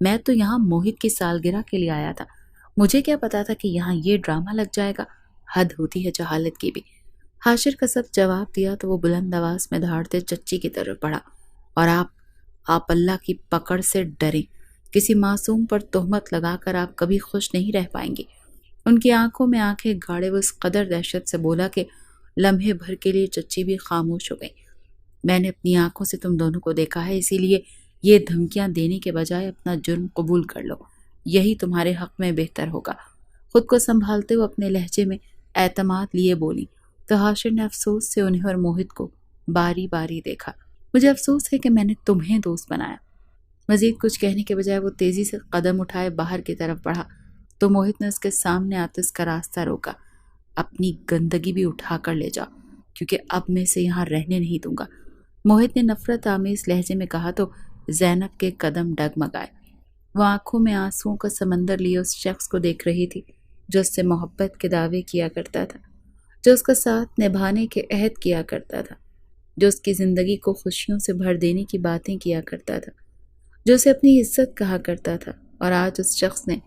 میں تو یہاں موہت کی سالگرہ کے لیے آیا تھا، مجھے کیا پتا تھا کہ یہاں یہ ڈرامہ لگ جائے گا، حد ہوتی ہے جہالت کی بھی۔ حاشر کا سب جواب دیا تو وہ بلند آواز میں دھاڑتے چچی کی طرف بڑھا، اور آپ اللہ کی پکڑ سے ڈریں، کسی معصوم پر تہمت لگا کر آپ کبھی خوش نہیں رہ پائیں گی۔ ان کی آنکھوں میں آنکھیں گاڑے وہ اس قدر دہشت سے بولا کہ لمحے بھر کے لیے چچی بھی خاموش ہو گئی۔ میں نے اپنی آنکھوں سے تم دونوں کو دیکھا ہے، اسی لیے یہ دھمکیاں دینے کے بجائے اپنا جرم قبول کر لو، یہی تمہارے حق میں بہتر ہوگا۔ خود کو سنبھالتے ہوئے اپنے لہجے میں اعتماد لیے بولی تو حاشر نے افسوس سے انہیں اور موہت کو باری باری دیکھا۔ مجھے افسوس ہے کہ میں نے تمہیں دوست بنایا۔ مزید کچھ کہنے کے بجائے وہ تیزی سے قدم اٹھائے باہر کی طرف بڑھا تو موہت نے اس کے سامنے آتے اس کا راستہ روکا۔ اپنی گندگی بھی اٹھا کر لے جا، کیونکہ اب میں اسے یہاں رہنے نہیں دوں گا، موہت نے نفرت آمیز لہجے میں کہا تو زینب کے قدم ڈگمگائے۔ وہ آنکھوں میں آنسوؤں کا سمندر لیے اس شخص کو دیکھ رہی تھی جو اس سے محبت کے دعوے کیا کرتا تھا، جو اس کا ساتھ نبھانے کے عہد کیا کرتا تھا، جو اس کی زندگی کو خوشیوں سے بھر دینے کی باتیں کیا کرتا تھا، جو اسے اپنی عزت کہا کرتا تھا، اور آج اس شخص نے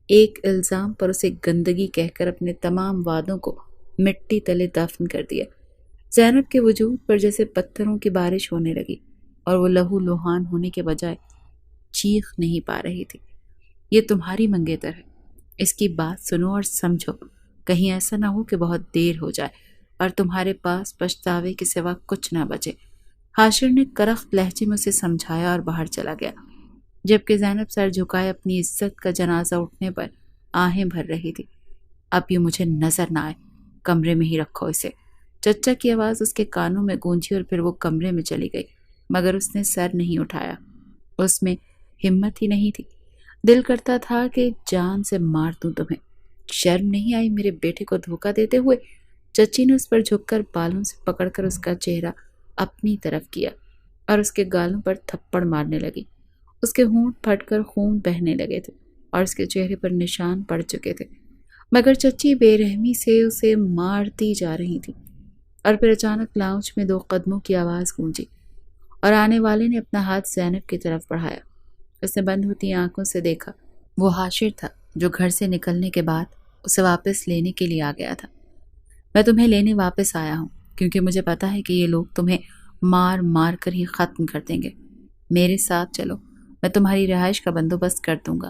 ایک الزام پر اسے گندگی کہہ کر اپنے تمام وعدوں کو مٹی تلے دفن کر دیا۔ زینب کے وجود پر جیسے پتھروں کی بارش ہونے لگی اور وہ لہو لوہان ہونے کے بجائے چیخ نہیں پا رہی تھی۔ یہ تمہاری منگیتر ہے، اس کی بات سنو اور سمجھو، کہیں ایسا نہ ہو کہ بہت دیر ہو جائے اور تمہارے پاس پچھتاوے کے سوا کچھ نہ بچے۔ حاشر نے کرخت لہجے میں اسے سمجھایا اور باہر چلا گیا، جبکہ زینب سر جھکائے اپنی عزت کا جنازہ اٹھنے پر آہیں بھر رہی تھی۔ اب یہ مجھے نظر نہ آئے، کمرے میں ہی رکھو اسے۔ چچا کی آواز اس کے کانوں میں گونجی اور پھر وہ کمرے میں چلی گئی، مگر اس نے سر نہیں اٹھایا، اس میں ہمت ہی نہیں تھی۔ دل کرتا تھا کہ جان سے مار دوں تمہیں، شرم نہیں آئی میرے بیٹے کو دھوکہ دیتے ہوئے؟ چچی نے اس پر جھک کر بالوں سے پکڑ کر اس کا چہرہ اپنی طرف کیا اور اس کے گالوں پر تھپڑ مارنے لگی۔ اس کے ہونٹ پھٹ کر خون بہنے لگے تھے اور اس کے چہرے پر نشان پڑ چکے تھے، مگر چچی بے رحمی سے اسے مارتی جا رہی تھی۔ اور پھر اچانک لاؤنج میں 2 قدموں کی آواز گونجی اور آنے والے نے اپنا ہاتھ زینب کی طرف بڑھایا۔ اس نے بند ہوتی آنکھوں سے دیکھا، وہ حاشر تھا جو گھر سے نکلنے کے بعد اسے واپس لینے کے لیے آ گیا تھا۔ میں تمہیں لینے واپس آیا ہوں کیونکہ مجھے پتا ہے کہ یہ لوگ تمہیں مار مار کر ہی ختم کر دیں گے۔ میرے ساتھ چلو، میں تمہاری رہائش کا بندوبست کر دوں گا۔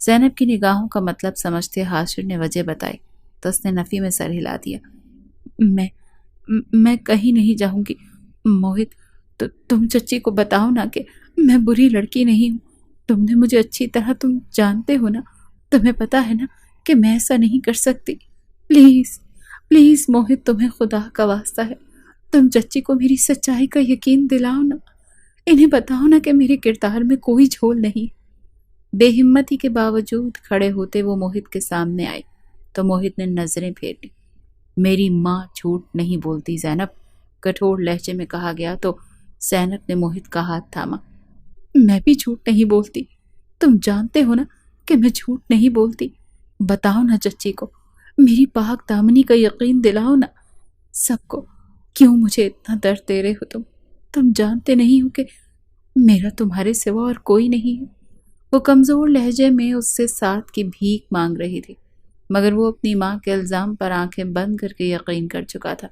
زینب کی نگاہوں کا مطلب سمجھتے حاشر نے وجہ بتائی تو اس نے نفی میں سر ہلا دیا۔ میں کہیں نہیں جاؤں گی موہت، تم چچی کو بتاؤ نا کہ میں بری لڑکی نہیں ہوں، تم نے مجھے اچھی طرح، تم جانتے ہو نا، تمہیں پتا ہے نا کہ میں ایسا نہیں کر سکتی۔ پلیز پلیز موہت، تمہیں خدا کا واسطہ ہے، تم چچی کو میری سچائی کا یقین دلاؤ نا، انہیں بتاؤ نا کہ میرے کردار میں کوئی جھول نہیں۔ بے ہمتی کے باوجود کھڑے ہوتے وہ موہت کے سامنے آئے تو موہت نے نظریں پھیر لی۔ میری ماں جھوٹ نہیں بولتی زینب، کٹھور لہجے میں کہا گیا تو زینب نے موہت کا ہاتھ تھاما۔ میں بھی جھوٹ نہیں بولتی، تم جانتے ہو نا کہ میں جھوٹ نہیں بولتی، بتاؤ نا چچی کو، میری پاک دامنی کا یقین دلاؤ نا سب کو۔ کیوں مجھے اتنا درد دے رہے ہو تم جانتے نہیں ہو کہ میرا تمہارے سوا اور کوئی نہیں ہے۔ وہ کمزور لہجے میں اس سے ساتھ کی بھیک مانگ رہی تھی، مگر وہ اپنی ماں کے الزام پر آنکھیں بند کر کے یقین کر چکا تھا۔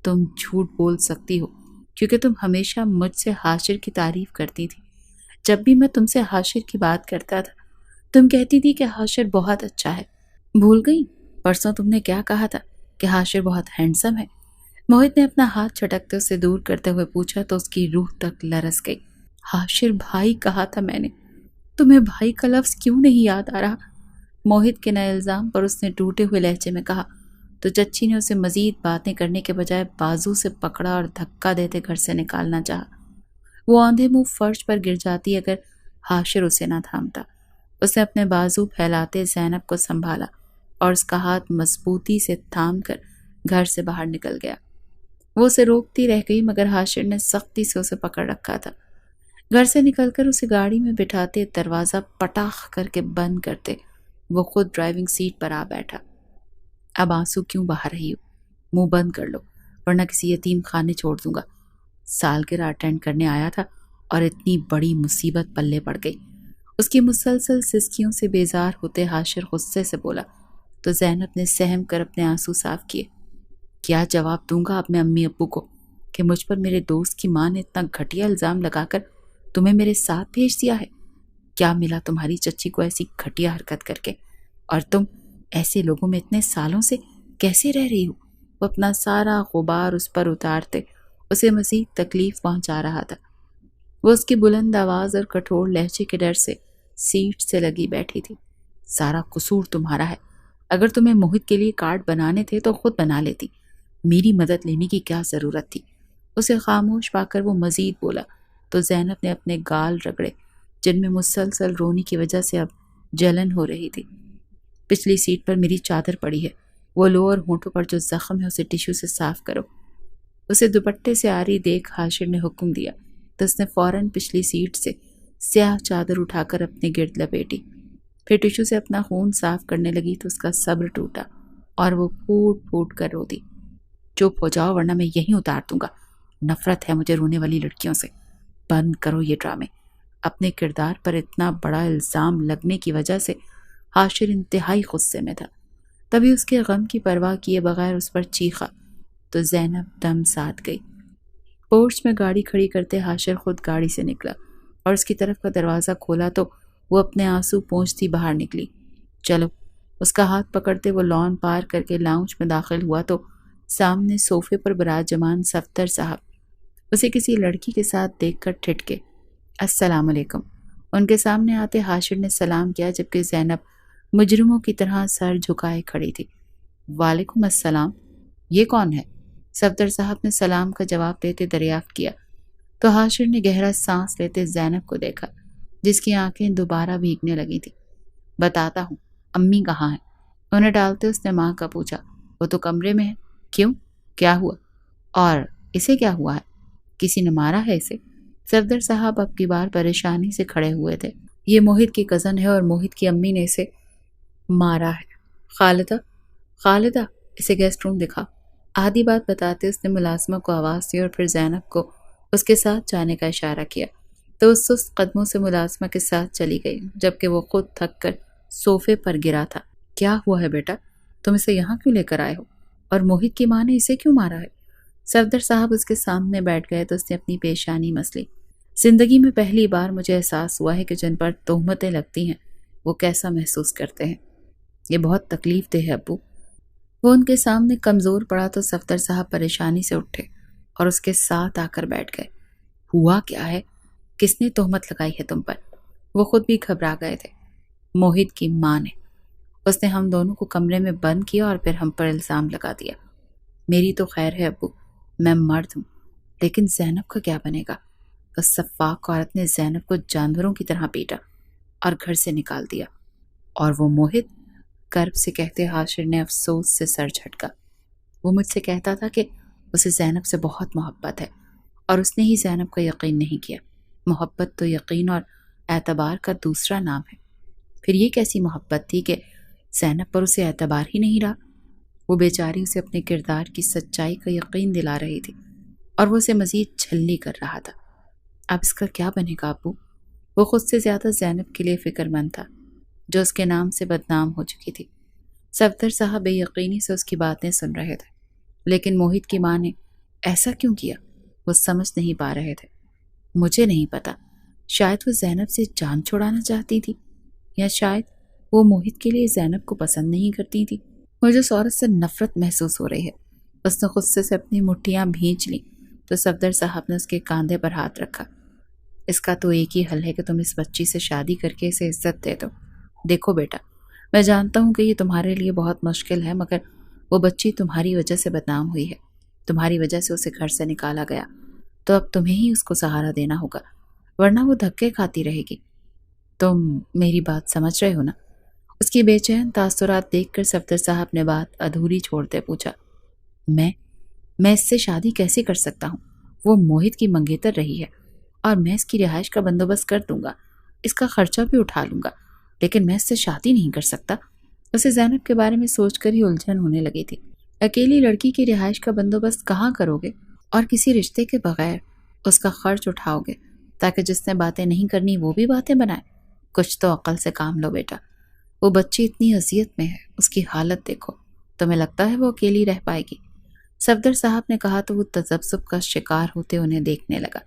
تم جھوٹ بول سکتی ہو کیونکہ تم ہمیشہ مجھ سے حاشر کی تعریف کرتی تھی۔ جب بھی میں تم سے حاشر کی بات کرتا تھا تم کہتی تھی کہ حاشر بہت اچھا ہے۔ بھول گئی پرسوں تم نے کیا کہا تھا کہ حاشر بہت ہینڈسم ہے؟ موہت نے اپنا ہاتھ چھٹکتے اسے دور کرتے ہوئے پوچھا تو اس کی روح تک لرز گئی۔ حاشر بھائی کہا تھا میں نے، تمہیں بھائی کا لفظ کیوں نہیں یاد آ رہا؟ موہت کے نئے الزام پر اس نے ٹوٹے ہوئے لہجے میں کہا تو چچی نے اسے مزید باتیں کرنے کے بجائے بازو سے پکڑا اور دھکا دیتے گھر سے نکالنا چاہا۔ وہ آندھے منہ فرش پر گر جاتی اگر حاشر اسے نہ تھامتا۔ اس نے اپنے بازو پھیلاتے زینب کو سنبھالا اور اس کا ہاتھ مضبوطی سے تھام کر گھر سے باہر نکل گیا۔ وہ اسے روکتی رہ گئی مگر حاشر نے سختی سے اسے پکڑ رکھا تھا۔ گھر سے نکل کر اسے گاڑی میں بٹھاتے دروازہ پٹاخ کر کے بند کرتے وہ خود ڈرائیونگ سیٹ پر آ بیٹھا۔ اب آنسو کیوں بہا رہی ہو؟ منہ بند کر لو ورنہ کسی یتیم خانے چھوڑ دوں گا۔ سالگرہ اٹینڈ کرنے آیا تھا اور اتنی بڑی مصیبت پلے پڑ گئی۔ اس کی مسلسل سسکیوں سے بیزار ہوتے حاشر غصے سے بولا تو زینب نے سہم کر اپنے آنسو صاف کیے۔ کیا جواب دوں گا اب میں امی ابو کو کہ مجھ پر میرے دوست کی ماں نے اتنا گھٹیا الزام لگا کر تمہیں میرے ساتھ بھیج دیا ہے؟ کیا ملا تمہاری چچی کو ایسی گھٹیا حرکت کر کے؟ اور تم ایسے لوگوں میں اتنے سالوں سے کیسے رہ رہی ہو؟ وہ اپنا سارا غبار اس پر اتارتے اسے مزید تکلیف پہنچا رہا تھا۔ وہ اس کی بلند آواز اور کٹھور لہجے کے ڈر سے سیٹ سے لگی بیٹھی تھی۔ سارا قصور تمہارا ہے۔ اگر تمہیں موہت کے لیے کارڈ بنانے تھے تو خود بنا لیتی، میری مدد لینے کی کیا ضرورت تھی؟ اسے خاموش پا کر وہ مزید بولا تو زینب نے اپنے گال رگڑے جن میں مسلسل رونے کی وجہ سے اب جلن ہو رہی تھی۔ پچھلی سیٹ پر میری چادر پڑی ہے، وہ لو اور ہونٹوں پر جو زخم ہے اسے ٹیشو سے صاف کرو۔ اسے دوپٹے سے آری دیکھ حاشر نے حکم دیا تو اس نے فوراً پچھلی سیٹ سے سیاہ چادر اٹھا کر اپنے گرد لپیٹی، پھر ٹیشو سے اپنا خون صاف کرنے لگی تو اس کا صبر ٹوٹا اور وہ پھوٹ پھوٹ کر رو دی۔ چپ ہو جاؤ ورنہ میں یہیں اتار دوں گا، نفرت ہے مجھے رونے والی لڑکیوں سے۔ بند کرو یہ ڈرامے۔ اپنے کردار پر اتنا بڑا الزام لگنے کی وجہ سے حاشر انتہائی غصے میں تھا، تبھی اس کے غم کی پرواہ کیے بغیر اس پر چیخا تو زینب دم ساتھ گئی۔ پورچ میں گاڑی کھڑی کرتے حاشر خود گاڑی سے نکلا اور اس کی طرف کا دروازہ کھولا تو وہ اپنے آنسو پونچھتی باہر نکلی۔ چلو، اس کا ہاتھ پکڑتے وہ لان پار کر کے لاؤنج میں داخل ہوا تو سامنے صوفے پر براجمان صفدر صاحب اسے کسی لڑکی کے ساتھ دیکھ کر ٹھٹکے۔ السلام علیکم۔ ان کے سامنے آتے حاشر نے سلام کیا جبکہ زینب مجرموں کی طرح سر جھکائے کھڑی تھی۔ وعلیکم السلام، یہ کون ہے؟ صفدر صاحب نے سلام کا جواب دیتے دریافت کیا تو حاشر نے گہرا سانس لیتے زینب کو دیکھا جس کی آنکھیں دوبارہ بھیگنے لگی تھی۔ بتاتا ہوں، امی کہاں ہیں؟ انہیں ڈالتے اس نے ماں کا پوچھا۔ وہ تو کمرے میں ہے۔ کیوں؟ کیا ہوا؟ اور اسے کیا ہوا ہے؟ کسی نے مارا ہے اسے؟ صفدر صاحب اب کی بار پریشانی سے کھڑے ہوئے تھے۔ یہ موہت کی کزن ہے اور موہت کی امی نے اسے مارا ہے۔ خالدہ اسے گیسٹ روم دکھا۔ آدھی بات بتاتے اس نے ملازمہ کو آواز دی اور پھر زینب کو اس کے ساتھ جانے کا اشارہ کیا تو اس سست قدموں سے ملازمہ کے ساتھ چلی گئی جبکہ وہ خود تھک کر صوفے پر گرا تھا۔ کیا ہوا ہے بیٹا؟ تم اسے یہاں کیوں لے کر آئے ہو؟ اور موہت کی ماں نے اسے کیوں مارا ہے؟ صفدر صاحب اس کے سامنے بیٹھ گئے تو اس نے اپنی پیشانی مسلی۔ زندگی میں پہلی بار مجھے احساس ہوا ہے کہ جن پر تہمتیں لگتی ہیں وہ کیسا محسوس کرتے ہیں۔ یہ بہت تکلیف دہ ہے ابو۔ وہ ان کے سامنے کمزور پڑا تو صفدر صاحب پریشانی سے اٹھے اور اس کے ساتھ آ کر بیٹھ گئے۔ ہوا کیا ہے؟ کس نے تہمت لگائی ہے تم پر؟ وہ خود بھی گھبرا گئے تھے۔ موہت کی ماں نے۔ اس نے ہم دونوں کو کمرے میں بند کیا اور پھر ہم پر الزام لگا دیا۔ میری تو خیر ہے ابو، میں مرد ہوں، لیکن زینب کا کیا بنے گا؟ اس سفاک عورت نے زینب کو جانوروں کی طرح پیٹا اور گھر سے نکال دیا۔ اور وہ موہت؟ کرب سے کہتے حاشر نے افسوس سے سر جھٹکا۔ وہ مجھ سے کہتا تھا کہ اسے زینب سے بہت محبت ہے اور اس نے ہی زینب کا یقین نہیں کیا۔ محبت تو یقین اور اعتبار کا دوسرا نام ہے۔ پھر یہ کیسی محبت تھی کہ زینب پر اسے اعتبار ہی نہیں رہا؟ وہ بیچاری اسے اپنے کردار کی سچائی کا یقین دلا رہی تھی اور وہ اسے مزید چھلی کر رہا تھا۔ اب اس کا کیا بنے گا ابو؟ وہ خود سے زیادہ زینب کے لیے فکر مند تھا جو اس کے نام سے بدنام ہو چکی تھی۔ صفدر صاحب بے یقینی سے اس کی باتیں سن رہے تھے، لیکن موہت کی ماں نے ایسا کیوں کیا وہ سمجھ نہیں پا رہے تھے۔ مجھے نہیں پتا، شاید وہ زینب سے جان چھڑانا چاہتی تھی یا شاید وہ موہت کے لیے زینب کو پسند نہیں کرتی تھی۔ مجھے اس عورت سے نفرت محسوس ہو رہی ہے۔ اس نے غصے سے اپنی مٹھیاں بھینچ لیں تو صفدر صاحب نے اس کے کاندھے پر ہاتھ رکھا۔ اس کا تو ایک ہی حل ہے کہ تم اس بچی سے شادی کر کے اسے عزت دے دو۔ دیکھو بیٹا، میں جانتا ہوں کہ یہ تمہارے لیے بہت مشکل ہے، مگر وہ بچی تمہاری وجہ سے بدنام ہوئی ہے، تمہاری وجہ سے اسے گھر سے نکالا گیا، تو اب تمہیں ہی اس کو سہارا دینا ہوگا، ورنہ وہ دھکے کھاتی رہے گی۔ تم میری بات سمجھ رہے ہو نا؟ اس کی بے چین تاثرات دیکھ کر صفدر صاحب نے بات ادھوری چھوڑتے پوچھا۔ میں اس سے شادی کیسے کر سکتا ہوں؟ وہ موہت کی منگیتر رہی ہے اور میں اس کی رہائش کا بندوبست کر دوں گا، اس کا خرچہ بھی اٹھا لوں گا، لیکن میں اس سے شادی نہیں کر سکتا۔ اسے زینب کے بارے میں سوچ کر ہی الجھن ہونے لگی تھی۔ اکیلی لڑکی کی رہائش کا بندوبست کہاں کرو گے اور کسی رشتے کے بغیر اس کا خرچ اٹھاؤ گے تاکہ جس نے باتیں نہیں کرنی وہ بھی باتیں بنائے؟ کچھ تو عقل سے کام لو بیٹا، وہ بچی اتنی اذیت میں ہے، اس کی حالت دیکھو، تمہیں لگتا ہے وہ اکیلی رہ پائے گی؟ صفدر صاحب نے کہا تو وہ تذبذب کا شکار ہوتے انہیں دیکھنے لگا۔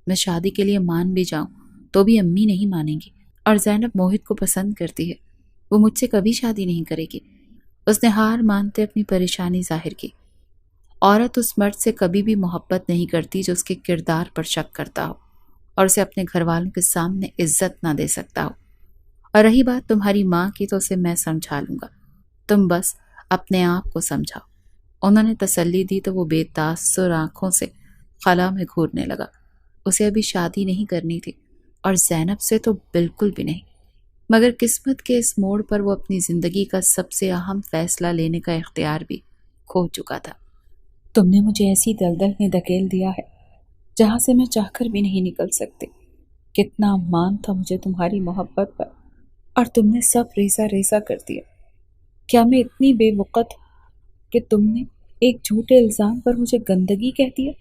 میں شادی کے لیے مان بھی جاؤں تو بھی امی نہیں مانیں گی، اور زینب موہت کو پسند کرتی ہے، وہ مجھ سے کبھی شادی نہیں کرے گی۔ اس نے ہار مانتے اپنی پریشانی ظاہر کی۔ عورت اس مرد سے کبھی بھی محبت نہیں کرتی جو اس کے کردار پر شک کرتا ہو اور اسے اپنے گھر والوں کے سامنے عزت نہ دے سکتا ہو۔ اور رہی بات تمہاری ماں کی تو اسے میں سمجھا لوں گا، تم بس اپنے آپ کو سمجھاؤ۔ انہوں نے تسلی دی تو وہ بے تاثر آنکھوں سے خلا میں گھورنے لگا۔ اسے ابھی شادی نہیں کرنی تھی، اور زینب سے تو بالکل بھی نہیں، مگر قسمت کے اس موڑ پر وہ اپنی زندگی کا سب سے اہم فیصلہ لینے کا اختیار بھی کھو چکا تھا۔ تم نے مجھے ایسی دلدل میں دھکیل دیا ہے جہاں سے میں چاہ کر بھی نہیں نکل سکتی۔ کتنا مان تھا مجھے تمہاری محبت پر، اور تم نے سب ریزہ ریزہ کر دیا۔ کیا میں اتنی بے وقت ہوں کہ تم نے ایک جھوٹے الزام پر مجھے گندگی کہہ دیا؟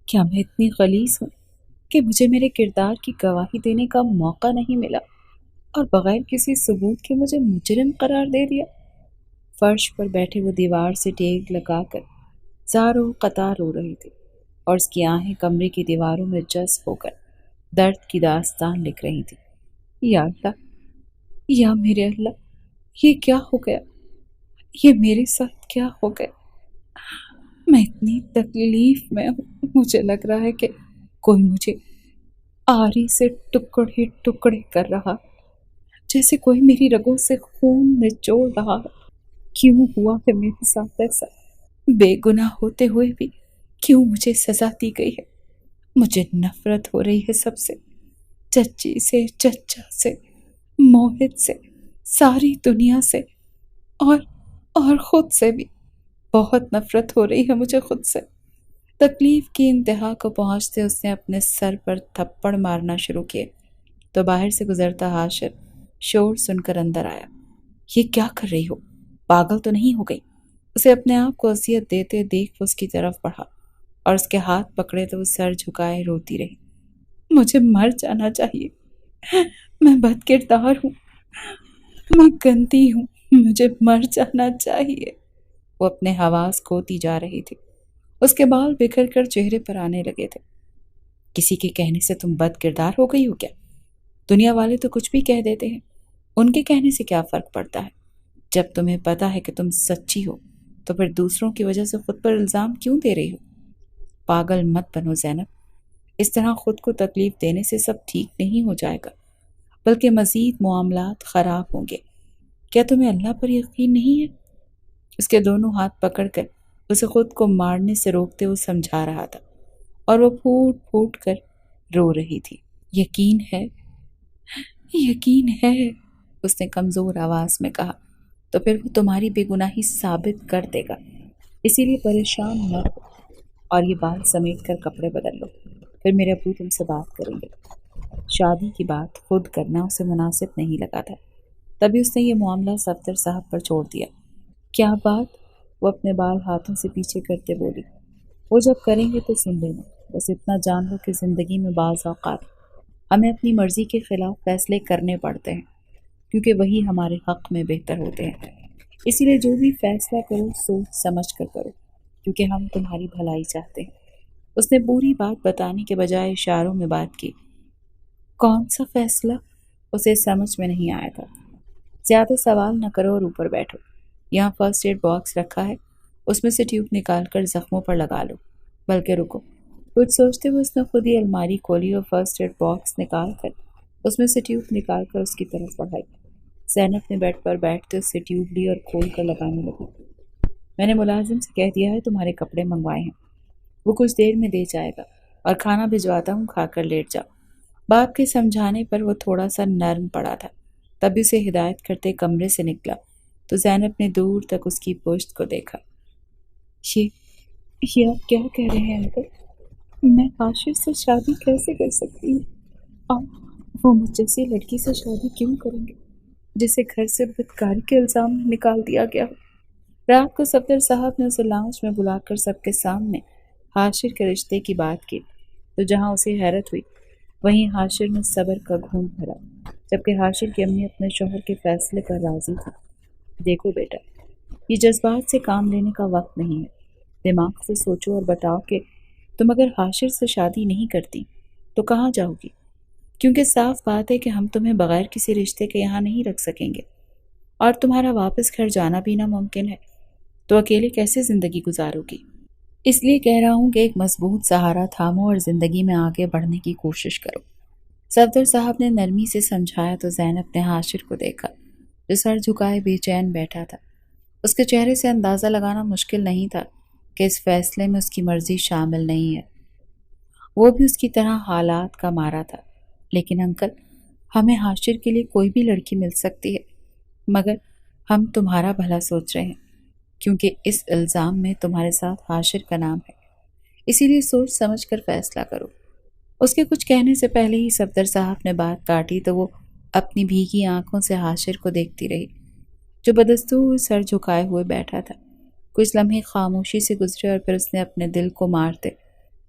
کیا میں اتنی غلیظ ہوں کہ مجھے میرے کردار کی گواہی دینے کا موقع نہیں ملا، اور بغیر کسی ثبوت کے مجھے مجرم قرار دے دیا؟ فرش پر بیٹھے وہ دیوار سے ٹیک لگا کر زاروں قطار رو رہی تھی، اور اس کی آنکھیں کمرے کی دیواروں میں جذب ہو کر درد کی داستان لکھ رہی تھی۔ یا اللہ، یا میرے اللہ، یہ کیا ہو گیا؟ یہ میرے ساتھ کیا ہو گیا؟ میں اتنی تکلیف میں ہوں، مجھے لگ رہا ہے کہ کوئی مجھے آری سے ٹکڑے ٹکڑے کر رہا، جیسے کوئی میری رگوں سے خون نچوڑ رہا ہے۔ کیوں ہوا ہے میرے ساتھ ایسا؟ بے گناہ ہوتے ہوئے بھی کیوں مجھے سزا دی گئی ہے؟ مجھے نفرت ہو رہی ہے سب سے، چچی سے، چچا سے، موہت سے، ساری دنیا سے، اور خود سے بھی بہت نفرت ہو رہی ہے مجھے خود سے۔ تکلیف کی انتہا کو پہنچتے اس نے اپنے سر پر تھپڑ مارنا شروع کیے تو باہر سے گزرتا حاشر شور سن کر اندر آیا۔ یہ کیا کر رہی ہو؟ پاگل تو نہیں ہو گئی؟ اسے اپنے آپ کو اذیت دیتے دیکھ وہ اس کی طرف بڑھا، اور اس کے ہاتھ پکڑے تو وہ سر جھکائے روتی رہی۔ مجھے مر جانا چاہیے، میں بد کردار ہوں، میں گندی ہوں، مجھے مر جانا چاہیے۔ وہ اپنے حواس کھوتی جا رہی تھی، اس کے بال بکھر کر چہرے پر آنے لگے تھے۔ کسی کے کہنے سے تم بد کردار ہو گئی ہو کیا؟ دنیا والے تو کچھ بھی کہہ دیتے ہیں، ان کے کہنے سے کیا فرق پڑتا ہے؟ جب تمہیں پتا ہے کہ تم سچی ہو تو پھر دوسروں کی وجہ سے خود پر الزام کیوں دے رہی ہو؟ پاگل مت بنو زینب، اس طرح خود کو تکلیف دینے سے سب ٹھیک نہیں ہو جائے گا، بلکہ مزید معاملات خراب ہوں گے۔ کیا تمہیں اللہ پر یقین نہیں ہے؟ اس کے دونوں ہاتھ پکڑ کر اسے خود کو مارنے سے روکتے ہوئے سمجھا رہا تھا، اور وہ پھوٹ پھوٹ کر رو رہی تھی۔ یقین ہے، یقین ہے، اس نے کمزور آواز میں کہا، تو پھر وہ تمہاری بے گناہی ثابت کر دے گا، اسی لیے پریشان نہ ہو، اور یہ بال سمیٹ کر کپڑے بدل لو، پھر میرے ابو تم سے بات کریں گے۔ شادی کی بات خود کرنا اسے مناسب نہیں لگا تھا، تبھی اس نے یہ معاملہ صفدر صاحب پر چھوڑ دیا۔ کیا بات؟ وہ اپنے بال ہاتھوں سے پیچھے کرتے بولی۔ وہ جب کریں گے تو سن لینا، بس اتنا جان لو کہ زندگی میں بعض اوقات ہمیں اپنی مرضی کے خلاف فیصلے کرنے پڑتے ہیں، کیونکہ وہی ہمارے حق میں بہتر ہوتے ہیں۔ اسی لیے جو بھی فیصلہ کرو سوچ سمجھ کر کرو، کیونکہ ہم تمہاری بھلائی چاہتے ہیں۔ اس نے پوری بات بتانے کے بجائے اشاروں میں بات کی۔ کون سا فیصلہ؟ اسے سمجھ میں نہیں آیا تھا۔ زیادہ سوال نہ کرو اور اوپر بیٹھو، یہاں فرسٹ ایڈ باکس رکھا ہے، اس میں سے ٹیوب نکال کر زخموں پر لگا لو۔ بلکہ رکو، کچھ سوچتے ہوئے اس نے خود ہی الماری کھولی اور فرسٹ ایڈ باکس نکال کر اس میں سے ٹیوب نکال کر اس کی طرف بڑھائی۔ زینب نے بیڈ پر بیٹھتے اس سے ٹیوب لی اور کھول کر لگانے لگی۔ میں نے ملازم سے کہہ دیا ہے تمہارے کپڑے منگوائے ہیں، وہ کچھ دیر میں دے جائے گا، اور کھانا بھجواتا ہوں، کھا کر لیٹ جاؤ۔ باپ کے سمجھانے پر وہ تھوڑا سا نرم پڑا تھا، تبھی اسے ہدایت کرتے کمرے سے نکلا تو زینب نے دور تک اس کی پشت کو دیکھا۔ یہ آپ کیا کہہ رہے ہیں انکل؟ میں عاشر سے شادی کیسے کر سکتی ہوں؟ آپ وہ مجھ جیسی لڑکی سے شادی کیوں کریں گے جسے گھر سے بدکاری کے الزام میں نکال دیا گیا ہو؟ رات کو صفدر صاحب نے اسے لاؤنج میں بلا کر سب کے سامنے حاشر کے رشتے کی بات کی، تو جہاں اسے حیرت ہوئی وہیں حاشر میں صبر کا گھونٹ بھرا، جبکہ حاشر کی امی اپنے شوہر کے فیصلے پر راضی تھی۔ دیکھو بیٹا، یہ جذبات سے کام لینے کا وقت نہیں ہے، دماغ سے سوچو اور بتاؤ کہ تم اگر حاشر سے شادی نہیں کرتی تو کہاں جاؤ گی؟ کیونکہ صاف بات ہے کہ ہم تمہیں بغیر کسی رشتے کے یہاں نہیں رکھ سکیں گے، اور تمہارا واپس گھر جانا بھی ناممکن ہے، تو اکیلے کیسے زندگی گزارو گی؟ اس لیے کہہ رہا ہوں کہ ایک مضبوط سہارا تھامو اور زندگی میں آگے بڑھنے کی کوشش کرو۔ صفدر صاحب نے نرمی سے سمجھایا تو زینب نے حاشر کو دیکھا، جو سر جھکائے بے چین بیٹھا تھا۔ اس کے چہرے سے اندازہ لگانا مشکل نہیں تھا کہ اس فیصلے میں اس کی مرضی شامل نہیں ہے۔ وہ بھی اس کی طرح حالات کا مارا تھا۔ لیکن انکل، ہمیں حاشر کے لیے کوئی بھی لڑکی مل سکتی ہے، مگر ہم تمہارا بھلا سوچ رہے ہیں، کیونکہ اس الزام میں تمہارے ساتھ حاشر کا نام ہے، اسی لیے سوچ سمجھ کر فیصلہ کرو۔ اس کے کچھ کہنے سے پہلے ہی صفدر صاحب نے بات کاٹی تو وہ اپنی بھیگی آنکھوں سے حاشر کو دیکھتی رہی، جو بدستور سر جھکائے ہوئے بیٹھا تھا۔ کچھ لمحے خاموشی سے گزرے اور پھر اس نے اپنے دل کو مارتے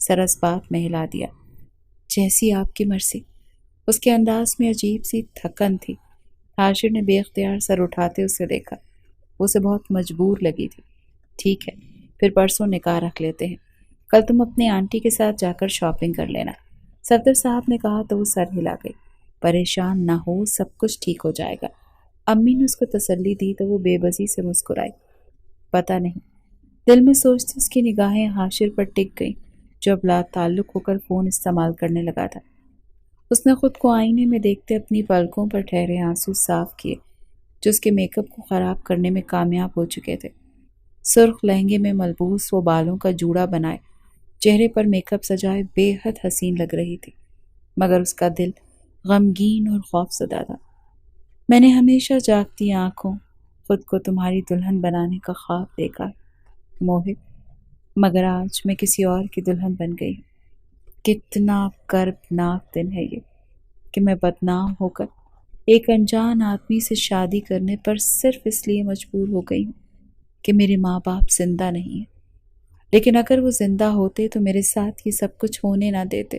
سر اس بات میں ہلا دیا، جیسی آپ کی مرضی۔ اس کے انداز میں عجیب سی تھکن تھی۔ حاشر نے بے اختیار سر اٹھاتے اسے دیکھا، وہ اسے بہت مجبور لگی تھی۔ ٹھیک ہے، پھر پرسوں نکاح رکھ لیتے ہیں، کل تم اپنی آنٹی کے ساتھ جا کر شاپنگ کر لینا۔ صفدر صاحب نے کہا تو وہ سر ہلا گئی۔ پریشان نہ ہو، سب کچھ ٹھیک ہو جائے گا۔ امی نے اس کو تسلی دی تو وہ بے بسی سے مسکرائی۔ پتہ نہیں، دل میں سوچتے اس کی نگاہیں حاشر پر ٹک گئیں، جو اب لا تعلق ہو کر فون استعمال کرنے لگا تھا۔ اس نے خود کو آئینے میں دیکھتے اپنی پلکوں پر ٹھہرے آنسو صاف کیے، جو اس کے میک اپ کو خراب کرنے میں کامیاب ہو چکے تھے۔ سرخ لہنگے میں ملبوس وہ بالوں کا جوڑا بنائے، چہرے پر میک اپ سجائے بے حد حسین لگ رہی تھی، مگر اس کا دل غمگین اور خوف زدہ تھا۔ میں نے ہمیشہ جاگتی آنکھوں خود کو تمہاری دلہن بنانے کا خواب دیکھا ہے موہت، مگر آج میں کسی اور کی دلہن بن گئی ہوں۔ کتنا کربناک دن ہے یہ کہ میں بدنام ہو کر ایک انجان آدمی سے شادی کرنے پر صرف اس لیے مجبور ہو گئی ہوں کہ میرے ماں باپ زندہ نہیں ہیں، لیکن اگر وہ زندہ ہوتے تو میرے ساتھ یہ سب کچھ ہونے نہ دیتے۔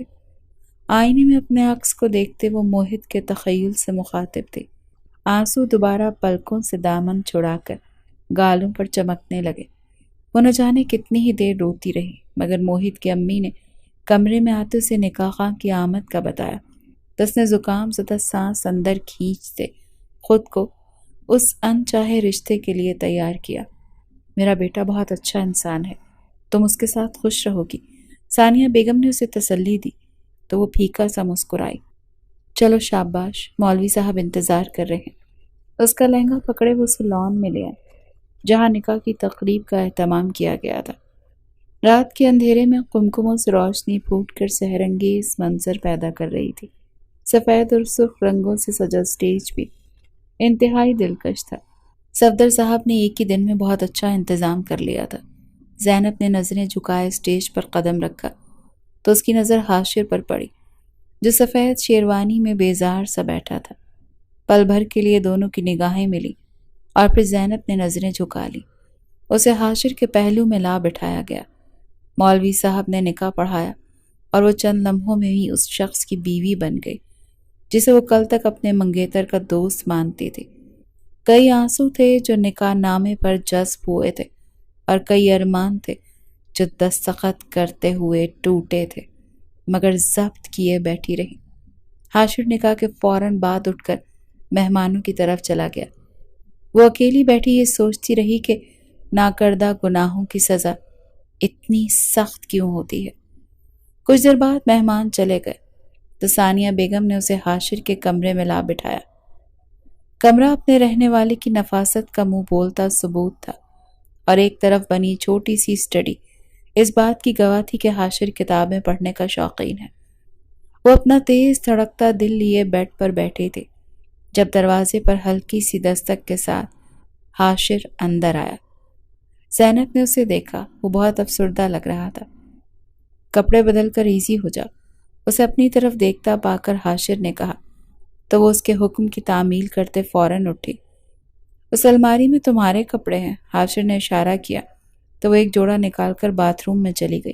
آئینے میں اپنے عکس کو دیکھتے وہ موہت کے تخیل سے مخاطب تھے۔ آنسو دوبارہ پلکوں سے دامن چھڑا کر گالوں پر چمکنے لگے۔ وہ نہ جانے کتنی ہی دیر روتی رہی، مگر موہت کی امی نے کمرے میں آتے اسے نکاح خواہ کی آمد کا بتایا تو اس نے زکام زدہ سانس اندر کھینچتے خود کو اس انچاہے رشتے کے لیے تیار کیا۔ میرا بیٹا بہت اچھا انسان ہے، تم اس کے ساتھ خوش رہو گی، ثانیہ بیگم نے اسے تسلی دی تو وہ پھیکا سا مسکرائی۔ چلو شاباش، مولوی صاحب انتظار کر رہے ہیں۔ اس کا لہنگا پکڑے وہ اسے لان میں لے آئے، جہاں نکاح کی تقریب کا اہتمام کیا گیا تھا۔ رات کے اندھیرے میں قمقموں سے روشنی پھوٹ کر سحر انگیز منظر پیدا کر رہی تھی۔ سفید اور سرخ رنگوں سے سجا سٹیج بھی انتہائی دلکش تھا۔ صفدر صاحب نے ایک ہی دن میں بہت اچھا انتظام کر لیا تھا۔ زینب نے نظریں جھکائے سٹیج پر قدم رکھا تو اس کی نظر حاشر پر پڑی، جو سفید شیروانی میں بیزار سا بیٹھا تھا۔ پل بھر کے لیے دونوں کی نگاہیں ملی اور پھر زینب نے نظریں جھکا لی۔ اسے حاشر کے پہلو میں لا بٹھایا گیا۔ مولوی صاحب نے نکاح پڑھایا اور وہ چند لمحوں میں ہی اس شخص کی بیوی بن گئی جسے وہ کل تک اپنے منگیتر کا دوست مانتی تھی۔ کئی آنسو تھے جو نکاح نامے پر جذب ہوئے تھے اور کئی ارمان تھے جو دستخط کرتے ہوئے ٹوٹے تھے، مگر ضبط کیے بیٹھی رہی۔ حاشر نکاح کے فوراً بعد اٹھ کر مہمانوں کی طرف چلا گیا۔ وہ اکیلی بیٹھی یہ سوچتی رہی کہ ناکردہ گناہوں کی سزا اتنی سخت کیوں ہوتی ہے۔ کچھ دیر بعد مہمان چلے گئے تو ثانیہ بیگم نے اسے حاشر کے کمرے میں لا بٹھایا۔ کمرہ اپنے رہنے والے کی نفاست کا منہ بولتا ثبوت تھا، اور ایک طرف بنی چھوٹی سی اسٹڈی اس بات کی گواہ تھی کہ حاشر کتابیں پڑھنے کا شوقین ہے۔ وہ اپنا تیز دھڑکتا دل لیے بیڈ پر بیٹھے تھے جب دروازے پر ہلکی سی دستک کے ساتھ حاشر اندر آیا۔ زینب نے اسے دیکھا، وہ بہت افسردہ لگ رہا تھا۔ کپڑے بدل کر ایزی ہو جا، اسے اپنی طرف دیکھتا پا کر حاشر نے کہا تو وہ اس کے حکم کی تعمیل کرتے فوراً اٹھی۔ اس الماری میں تمہارے کپڑے ہیں، حاشر نے اشارہ کیا تو وہ ایک جوڑا نکال کر باتھ روم میں چلی گئی۔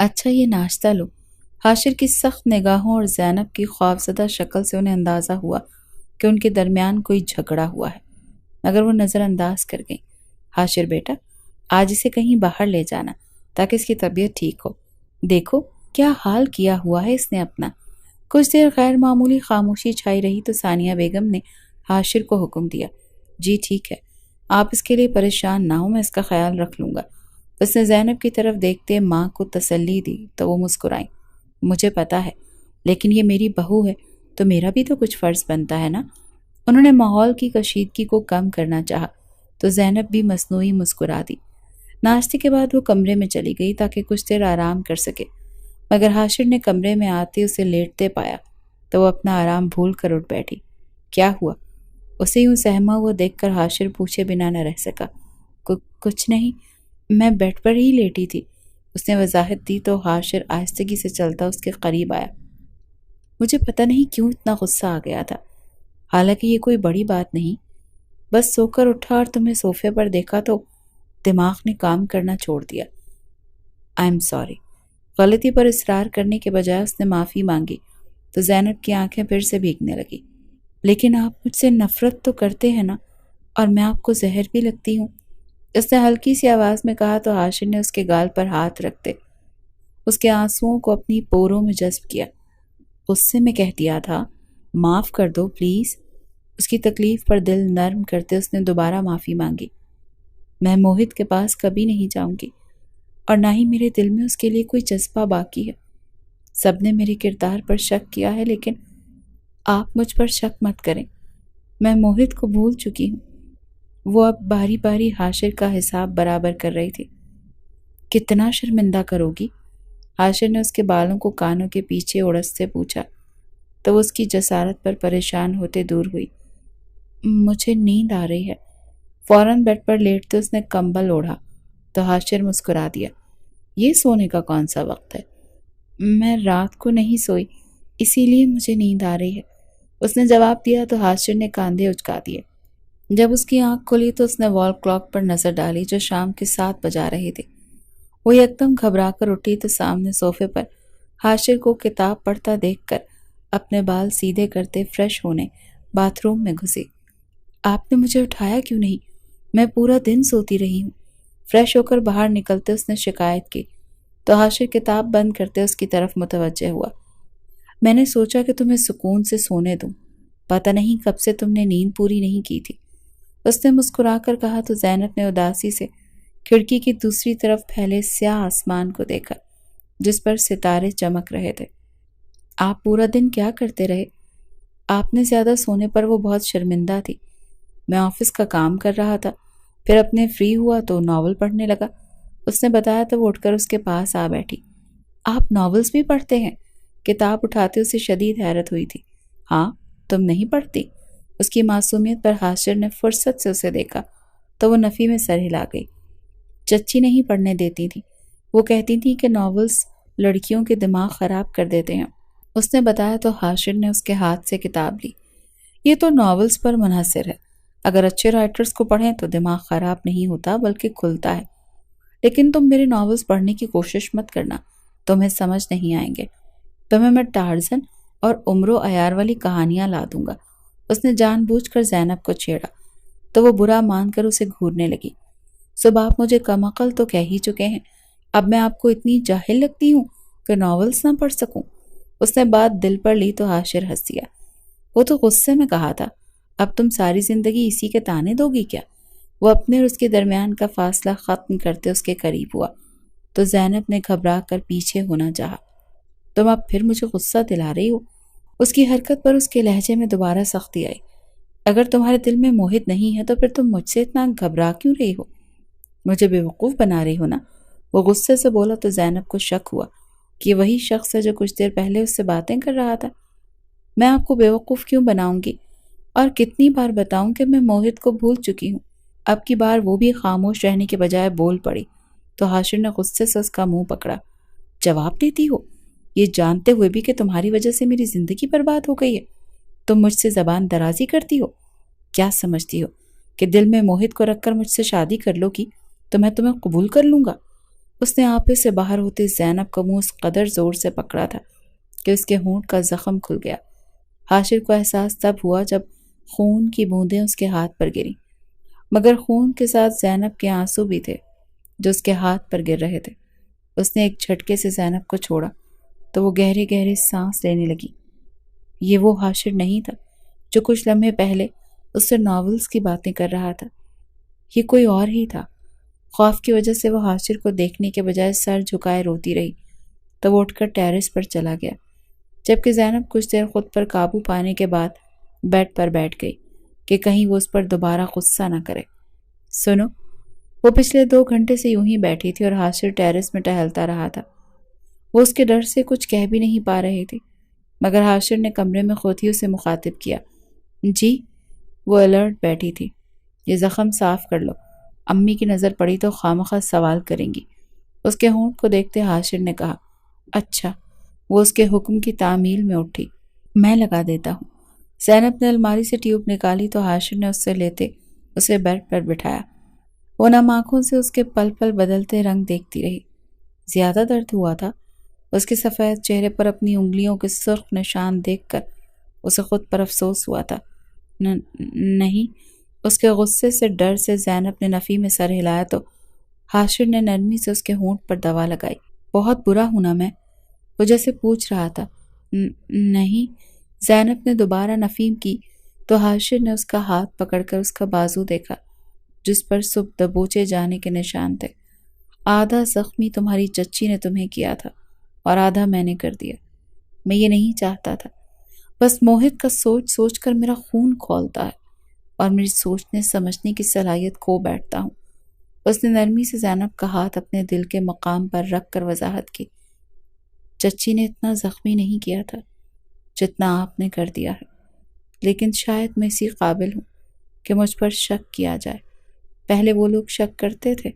اچھا یہ ناشتہ لو۔ حاشر کی سخت نگاہوں اور زینب کی خوفزدہ شکل سے انہیں اندازہ ہوا کہ ان کے درمیان کوئی جھگڑا ہوا ہے، مگر وہ نظر انداز کر گئیں۔ حاشر بیٹا، آج اسے کہیں باہر لے جانا تاکہ اس کی طبیعت ٹھیک ہو۔ دیکھو کیا حال کیا ہوا ہے اس نے اپنا۔ کچھ دیر غیر معمولی خاموشی چھائی رہی تو ثانیہ بیگم نے حاشر کو حکم دیا، جی ٹھیک ہے، آپ اس کے لیے پریشان نہ ہوں، میں اس کا خیال رکھ لوں گا۔ اس نے زینب کی طرف دیکھتے ماں کو تسلی دی تو وہ مسکرائیں۔ مجھے پتا ہے، لیکن یہ میری بہو ہے تو میرا بھی تو کچھ فرض بنتا ہے نا۔ انہوں نے ماحول کی کشیدگی کو کم کرنا چاہا تو زینب بھی مصنوعی مسکرا دی۔ ناشتے کے بعد وہ کمرے میں چلی گئی تاکہ کچھ دیر آرام کر سکے، مگر حاشر نے کمرے میں آتے اسے لیٹتے پایا تو وہ اپنا آرام بھول کر اٹھ بیٹھی۔ کیا ہوا؟ اسے یوں سہما ہوا دیکھ کر حاشر پوچھے بنا نہ رہ سکا۔ کچھ نہیں، میں بیڈ پر ہی لیٹی تھی، اس نے وضاحت دی تو حاشر آہستگی سے چلتا اس کے قریب آیا۔ مجھے پتہ نہیں کیوں اتنا غصہ آ گیا تھا، حالانکہ یہ کوئی بڑی بات نہیں، بس سو کر اٹھا اور تمہیں صوفے پر دیکھا تو دماغ نے کام کرنا چھوڑ دیا۔ I am sorry. غلطی پر اصرار کرنے کے بجائے اس نے معافی مانگی تو زینب کی آنکھیں پھر سے بھیگنے لگی۔ لیکن آپ مجھ سے نفرت تو کرتے ہیں نا، اور میں آپ کو زہر بھی لگتی ہوں، اس نے ہلکی سی آواز میں کہا تو حاشر نے اس کے گال پر ہاتھ رکھتے اس کے آنسوؤں کو اپنی پوروں میں جذب کیا۔ غصے میں کہہ دیا تھا، معاف کر دو پلیز۔ اس کی تکلیف پر دل نرم کرتے اس نے دوبارہ معافی مانگی۔ میں موہت کے پاس کبھی نہیں جاؤں گی، اور نہ ہی میرے دل میں اس کے لیے کوئی جذبہ باقی ہے۔ سب نے میرے کردار پر شک کیا ہے، لیکن آپ مجھ پر شک مت کریں، میں موہت کو بھول چکی ہوں۔ وہ اب باری باری حاشر کا حساب برابر کر رہی تھی۔ کتنا شرمندہ کرو گی؟ حاشر نے اس کے بالوں کو کانوں کے پیچھے اڑستے پوچھا تو وہ اس کی جسارت پر پریشان ہوتے دور ہوئی۔ مجھے نیند آ رہی ہے۔ فوراً بیڈ پر لیٹتے اس نے کمبل اوڑھا تو حاشر مسکرا دیا، یہ سونے کا کون سا وقت ہے؟ میں رات کو نہیں سوئی، اسی لیے مجھے نیند آ رہی ہے، اس نے جواب دیا تو حاشر نے کاندھے اچکا دیے۔ جب اس کی آنکھ کھلی تو اس نے وال کلاک پر نظر ڈالی جو شام کے 7 بجا رہے تھے۔ وہ یکدم گھبرا کر اٹھی تو سامنے صوفے پر حاشر کو کتاب پڑھتا دیکھ کر اپنے بال سیدھے کرتے فریش ہونے باتھ روم میں گھسی۔ آپ نے مجھے اٹھایا کیوں نہیں؟ میں پورا دن سوتی رہی ہوں۔ فریش ہو کر باہر نکلتے اس نے شکایت کی تو حاشر کتاب بند کرتے اس کی طرف متوجہ ہوا۔ میں نے سوچا کہ تمہیں سکون سے سونے دوں، پتہ نہیں کب سے تم نے نیند پوری نہیں کی تھی، اس نے مسکرا کر کہا تو زینب نے اداسی سے کھڑکی کی دوسری طرف پھیلے سیاہ آسمان کو دیکھا جس پر ستارے چمک رہے تھے۔ آپ پورا دن کیا کرتے رہے؟ آپ نے زیادہ سونے پر وہ بہت شرمندہ تھی۔ میں آفس کا کام کر رہا تھا، پھر اپنے فری ہوا تو ناول پڑھنے لگا، اس نے بتایا تو وہ اٹھ کر اس کے پاس آ بیٹھی۔ آپ ناولز بھی پڑھتے ہیں؟ کتاب اٹھاتے اسے شدید حیرت ہوئی تھی۔ ہاں، تم نہیں پڑھتی؟ اس کی معصومیت پر حاشر نے فرصت سے اسے دیکھا تو وہ نفی میں سر ہلا گئی۔ چچی نہیں پڑھنے دیتی تھی، وہ کہتی تھی کہ ناولز لڑکیوں کے دماغ خراب کر دیتے ہیں، اس نے بتایا تو حاشر نے اس کے ہاتھ سے کتاب لی۔ یہ تو ناولز پر منحصر ہے، اگر اچھے رائٹرز کو پڑھیں تو دماغ خراب نہیں ہوتا بلکہ کھلتا ہے، لیکن تم میرے ناولز پڑھنے کی کوشش مت کرنا، تمہیں سمجھ نہیں آئیں گے، تمہیں میں ٹارزن اور عمر و عیار والی کہانیاں لا دوں گا، اس نے جان بوجھ کر زینب کو چھیڑا تو وہ برا مان کر اسے گھورنے لگی۔ صبح آپ مجھے کم عقل تو کہہ ہی چکے ہیں، اب میں آپ کو اتنی جاہل لگتی ہوں کہ ناولز نہ پڑھ سکوں؟ اس نے بات دل پر لی تو حاشر ہنس دیا۔ وہ تو غصے میں کہا تھا، اب تم ساری زندگی اسی کے تانے دو گی کیا؟ وہ اپنے اور اس کے درمیان کا فاصلہ ختم کرتے اس کے قریب ہوا تو زینب نے گھبرا کر پیچھے ہونا چاہا۔ تم اب پھر مجھے غصہ دلا رہی ہو؟ اس کی حرکت پر اس کے لہجے میں دوبارہ سختی آئی۔ اگر تمہارے دل میں موہت نہیں ہے تو پھر تم مجھ سے اتنا گھبرا کیوں رہی ہو؟ مجھے بیوقوف بنا رہی ہو نا؟ وہ غصے سے بولا تو زینب کو شک ہوا کہ وہی شخص ہے جو کچھ دیر پہلے اس سے باتیں کر رہا تھا۔ میں آپ کو بیوقوف کیوں بناؤں گی؟ اور کتنی بار بتاؤں کہ میں موہت کو بھول چکی ہوں؟ اب کی بار وہ بھی خاموش رہنے کے بجائے بول پڑی تو حاشر نے غصے سے اس کا منہ پکڑا۔ جواب دیتی ہو یہ جانتے ہوئے بھی کہ تمہاری وجہ سے میری زندگی برباد ہو گئی ہے؟ تم مجھ سے زبان درازی کرتی ہو؟ کیا سمجھتی ہو کہ دل میں موہت کو رکھ کر مجھ سے شادی کر لو گی تو میں تمہیں قبول کر لوں گا؟ اس نے آپے سے باہر ہوتے زینب کا منہ اس قدر زور سے پکڑا تھا کہ اس کے ہونٹ کا زخم کھل گیا۔ حاشر کو احساس تب ہوا جب خون کی بوندیں اس کے ہاتھ پر گریں، مگر خون کے ساتھ زینب کے آنسو بھی تھے جو اس کے ہاتھ پر گر رہے تھے۔ اس نے ایک جھٹکے سے زینب کو چھوڑا تو وہ گہرے گہرے سانس لینے لگی۔ یہ وہ حاشر نہیں تھا جو کچھ لمحے پہلے اس سے ناولز کی باتیں کر رہا تھا، یہ کوئی اور ہی تھا۔ خوف کی وجہ سے وہ حاشر کو دیکھنے کے بجائے سر جھکائے روتی رہی، تو وہ اٹھ کر ٹیرس پر چلا گیا، جبکہ زینب کچھ دیر خود پر قابو پانے کے بعد بیڈ پر بیٹھ گئی کہ کہیں وہ اس پر دوبارہ غصہ نہ کرے۔ سنو، وہ پچھلے 2 گھنٹے سے یوں ہی بیٹھی تھی اور حاشر ٹیرس میں ٹہلتا رہا تھا۔ وہ اس کے ڈر سے کچھ کہہ بھی نہیں پا رہی تھی، مگر حاشر نے کمرے میں خود ہی اسے مخاطب کیا۔ جی؟ وہ الرٹ بیٹھی تھی۔ یہ زخم صاف کر لو، امی کی نظر پڑی تو خامخواہ سوال کریں گی۔ اس کے ہونٹ کو دیکھتے حاشر نے کہا۔ اچھا۔ وہ اس کے حکم کی تعمیل میں اٹھی۔ میں لگا دیتا ہوں۔ زینب نے الماری سے ٹیوب نکالی تو حاشر نے اس سے لیتے اسے بیڈ پر بٹھایا۔ وہ نم آنکھوں سے اس کے پل پل بدلتے رنگ دیکھتی رہی۔ زیادہ درد ہوا تھا؟ اس کے سفید چہرے پر اپنی انگلیوں کے سرخ نشان دیکھ کر اسے خود پر افسوس ہوا تھا۔ نہیں۔ اس کے غصے سے ڈر سے زینب نے نفی میں سر ہلایا تو حاشر نے نرمی سے اس کے ہونٹ پر دوا لگائی۔ بہت برا ہوں نا میں؟ وہ جیسے پوچھ رہا تھا۔ نہیں۔ زینب نے دوبارہ نفی کی تو حاشر نے اس کا ہاتھ پکڑ کر اس کا بازو دیکھا جس پر صبح دبوچے جانے کے نشان تھے۔ آدھا زخمی تمہاری چچی نے تمہیں کیا تھا اور آدھا میں نے کر دیا۔ میں یہ نہیں چاہتا تھا، بس موہت کا سوچ سوچ کر میرا خون کھولتا ہے اور میری سوچنے سمجھنے کی صلاحیت کھو بیٹھتا ہوں۔ اس نے نرمی سے زینب کا ہاتھ اپنے دل کے مقام پر رکھ کر وضاحت کی۔ چچی نے اتنا زخمی نہیں کیا تھا جتنا آپ نے کر دیا ہے، لیکن شاید میں اسی قابل ہوں کہ مجھ پر شک کیا جائے۔ پہلے وہ لوگ شک کرتے تھے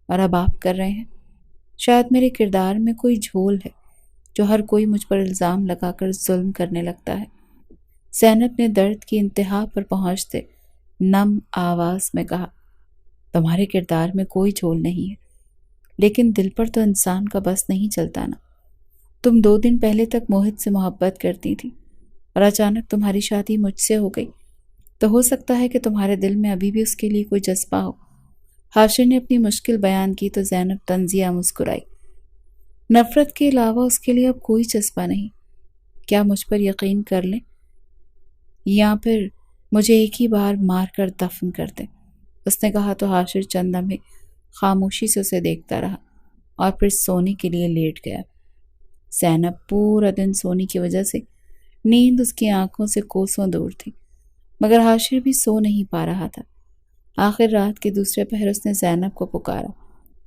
اور اب آپ کر رہے ہیں۔ شاید میرے کردار میں کوئی جھول ہے جو ہر کوئی مجھ پر الزام لگا کر ظلم کرنے لگتا ہے۔ زینب نے درد کی انتہا پر پہنچتے نم آواز میں کہا، تمہارے کردار میں کوئی جھول نہیں ہے، لیکن دل پر تو انسان کا بس نہیں چلتا نا۔ تم 2 دن پہلے تک موہت سے محبت کرتی تھی اور اچانک تمہاری شادی مجھ سے ہو گئی، تو ہو سکتا ہے کہ تمہارے دل میں ابھی بھی اس کے لیے کوئی جذبہ ہو۔ حاشر نے اپنی مشکل بیان کی تو زینب طنزیہ مسکرائی۔ نفرت کے علاوہ اس کے لیے اب کوئی جذبہ نہیں۔ کیا مجھ پر یقین کر لیں یا پھر مجھے ایک ہی بار مار کر دفن کر دیں؟ اس نے کہا تو حاشر چند لمحے خاموشی سے اسے دیکھتا رہا اور پھر سونے کے لیے لیٹ گیا۔ زینب پورا دن سونے کی وجہ سے نیند اس کی آنکھوں سے کوسوں دور تھی، مگر حاشر بھی سو نہیں پا رہا تھا۔ آخر رات کے دوسرے پہر اس نے زینب کو پکارا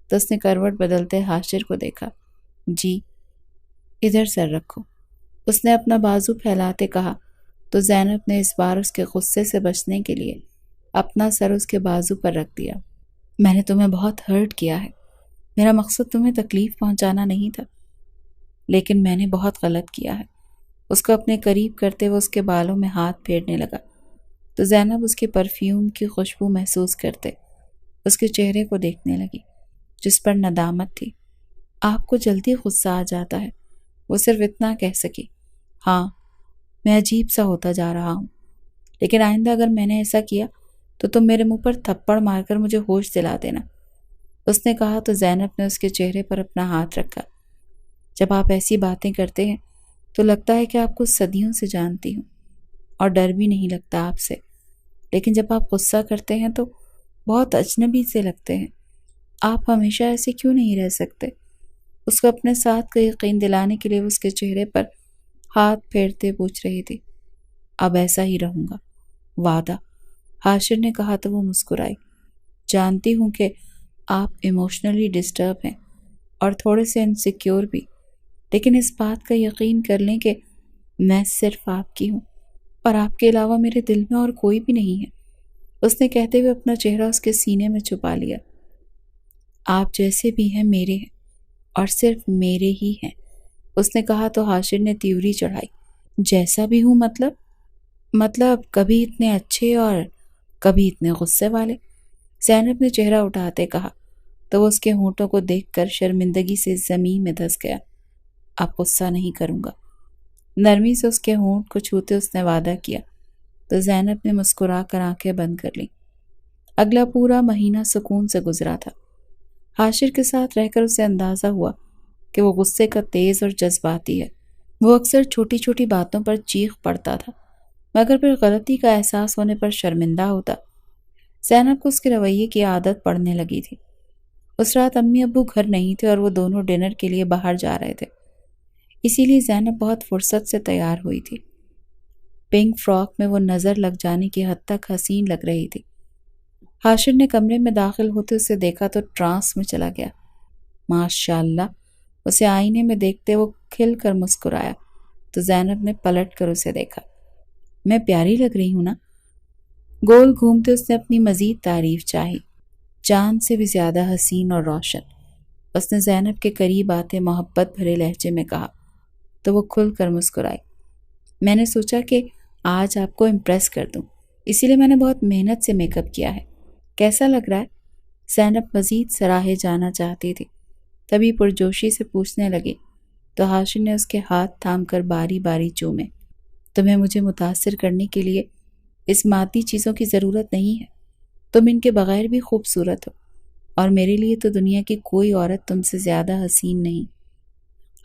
تو اس نے کروٹ بدلتے حاشر کو دیکھا۔ جی؟ ادھر سر رکھو، اس نے اپنا بازو پھیلاتے کہا تو زینب نے اس بار اس کے غصے سے بچنے کے لیے اپنا سر اس کے بازو پر رکھ دیا۔ میں نے تمہیں بہت ہرٹ کیا ہے، میرا مقصد تمہیں تکلیف پہنچانا نہیں تھا، لیکن میں نے بہت غلط کیا ہے۔ اس کو اپنے قریب کرتے ہوئے اس کے بالوں میں ہاتھ پھیرنے لگا تو زینب اس کے پرفیوم کی خوشبو محسوس کرتے اس کے چہرے کو دیکھنے لگی جس پر ندامت تھی۔ آپ کو جلدی غصہ آ جاتا ہے، وہ صرف اتنا کہہ سکی۔ ہاں، میں عجیب سا ہوتا جا رہا ہوں، لیکن آئندہ اگر میں نے ایسا کیا تو تم میرے منہ پر تھپڑ مار کر مجھے ہوش دلا دینا، اس نے کہا تو زینب نے اس کے چہرے پر اپنا ہاتھ رکھا۔ جب آپ ایسی باتیں کرتے ہیں تو لگتا ہے کہ آپ کو صدیوں سے جانتی ہوں اور ڈر بھی نہیں لگتا آپ سے، لیکن جب آپ غصہ کرتے ہیں تو بہت اجنبی سے لگتے ہیں۔ آپ ہمیشہ ایسے کیوں نہیں رہ سکتے؟ اس کو اپنے ساتھ کا یقین دلانے کے لیے اس کے چہرے پر ہاتھ پھیرتے پوچھ رہی تھی۔ اب ایسا ہی رہوں گا، وعدہ، حاشر نے کہا تو وہ مسکرائی۔ جانتی ہوں کہ آپ ایموشنلی ڈسٹرب ہیں اور تھوڑے سے انسیکیور بھی، لیکن اس بات کا یقین کر لیں کہ میں صرف آپ کی ہوں اور آپ کے علاوہ میرے دل میں اور کوئی بھی نہیں ہے، اس نے کہتے ہوئے اپنا چہرہ اس کے سینے میں چھپا لیا۔ آپ جیسے بھی ہیں میرے ہیں اور صرف میرے ہی ہیں، اس نے کہا تو حاشر نے تیوری چڑھائی۔ جیسا بھی ہوں مطلب کبھی اتنے اچھے اور کبھی اتنے غصے والے، زینب نے چہرہ اٹھاتے کہا۔ تو وہ اس کے ہونٹوں کو دیکھ کر شرمندگی سے زمین میں دھس گیا۔ اب غصہ نہیں کروں گا، نرمی سے اس کے ہونٹ کو چھوتے اس نے وعدہ کیا تو زینب نے مسکرا کر آنکھیں بند کر لیں۔ اگلا پورا مہینہ سکون سے گزرا تھا۔ حاشر کے ساتھ رہ کر اسے اندازہ ہوا کہ وہ غصے کا تیز اور جذباتی ہے۔ وہ اکثر چھوٹی چھوٹی باتوں پر چیخ پڑتا تھا، مگر پھر غلطی کا احساس ہونے پر شرمندہ ہوتا۔ زینب کو اس کے رویے کی عادت پڑنے لگی تھی۔ اس رات امی ابو گھر نہیں تھے اور وہ دونوں ڈنر کے لیے باہر جا رہے تھے، اسی لیے زینب بہت فرصت سے تیار ہوئی تھی۔ پنک فراک میں وہ نظر لگ جانے کی حد تک حسین لگ رہی تھی۔ حاشر نے کمرے میں داخل ہوتے اسے دیکھا تو ٹرانس میں چلا گیا۔ ماشاءاللہ، اسے آئینے میں دیکھتے وہ کھل کر مسکرایا تو زینب نے پلٹ کر اسے دیکھا۔ میں پیاری لگ رہی ہوں نا؟ گول گھومتے اس نے اپنی مزید تعریف چاہی۔ چاند سے بھی زیادہ حسین اور روشن، اس نے زینب کے قریب آتے محبت بھرے لہجے میں کہا تو وہ کھل کر مسکرائی۔ میں نے سوچا کہ آج آپ کو امپریس کر دوں، اسی لیے میں نے بہت محنت سے میک اپ کیا ہے۔ کیسا لگ رہا ہے؟ زینب مزید سراہے جانا چاہتی تھی، تبھی پرجوشی سے پوچھنے لگی تو حاشر نے اس کے ہاتھ تھام کر باری باری چومے۔ تمہیں مجھے متاثر کرنے کے لیے اس مادی چیزوں کی ضرورت نہیں ہے، تم ان کے بغیر بھی خوبصورت ہو، اور میرے لیے تو دنیا کی کوئی عورت تم سے زیادہ حسین نہیں۔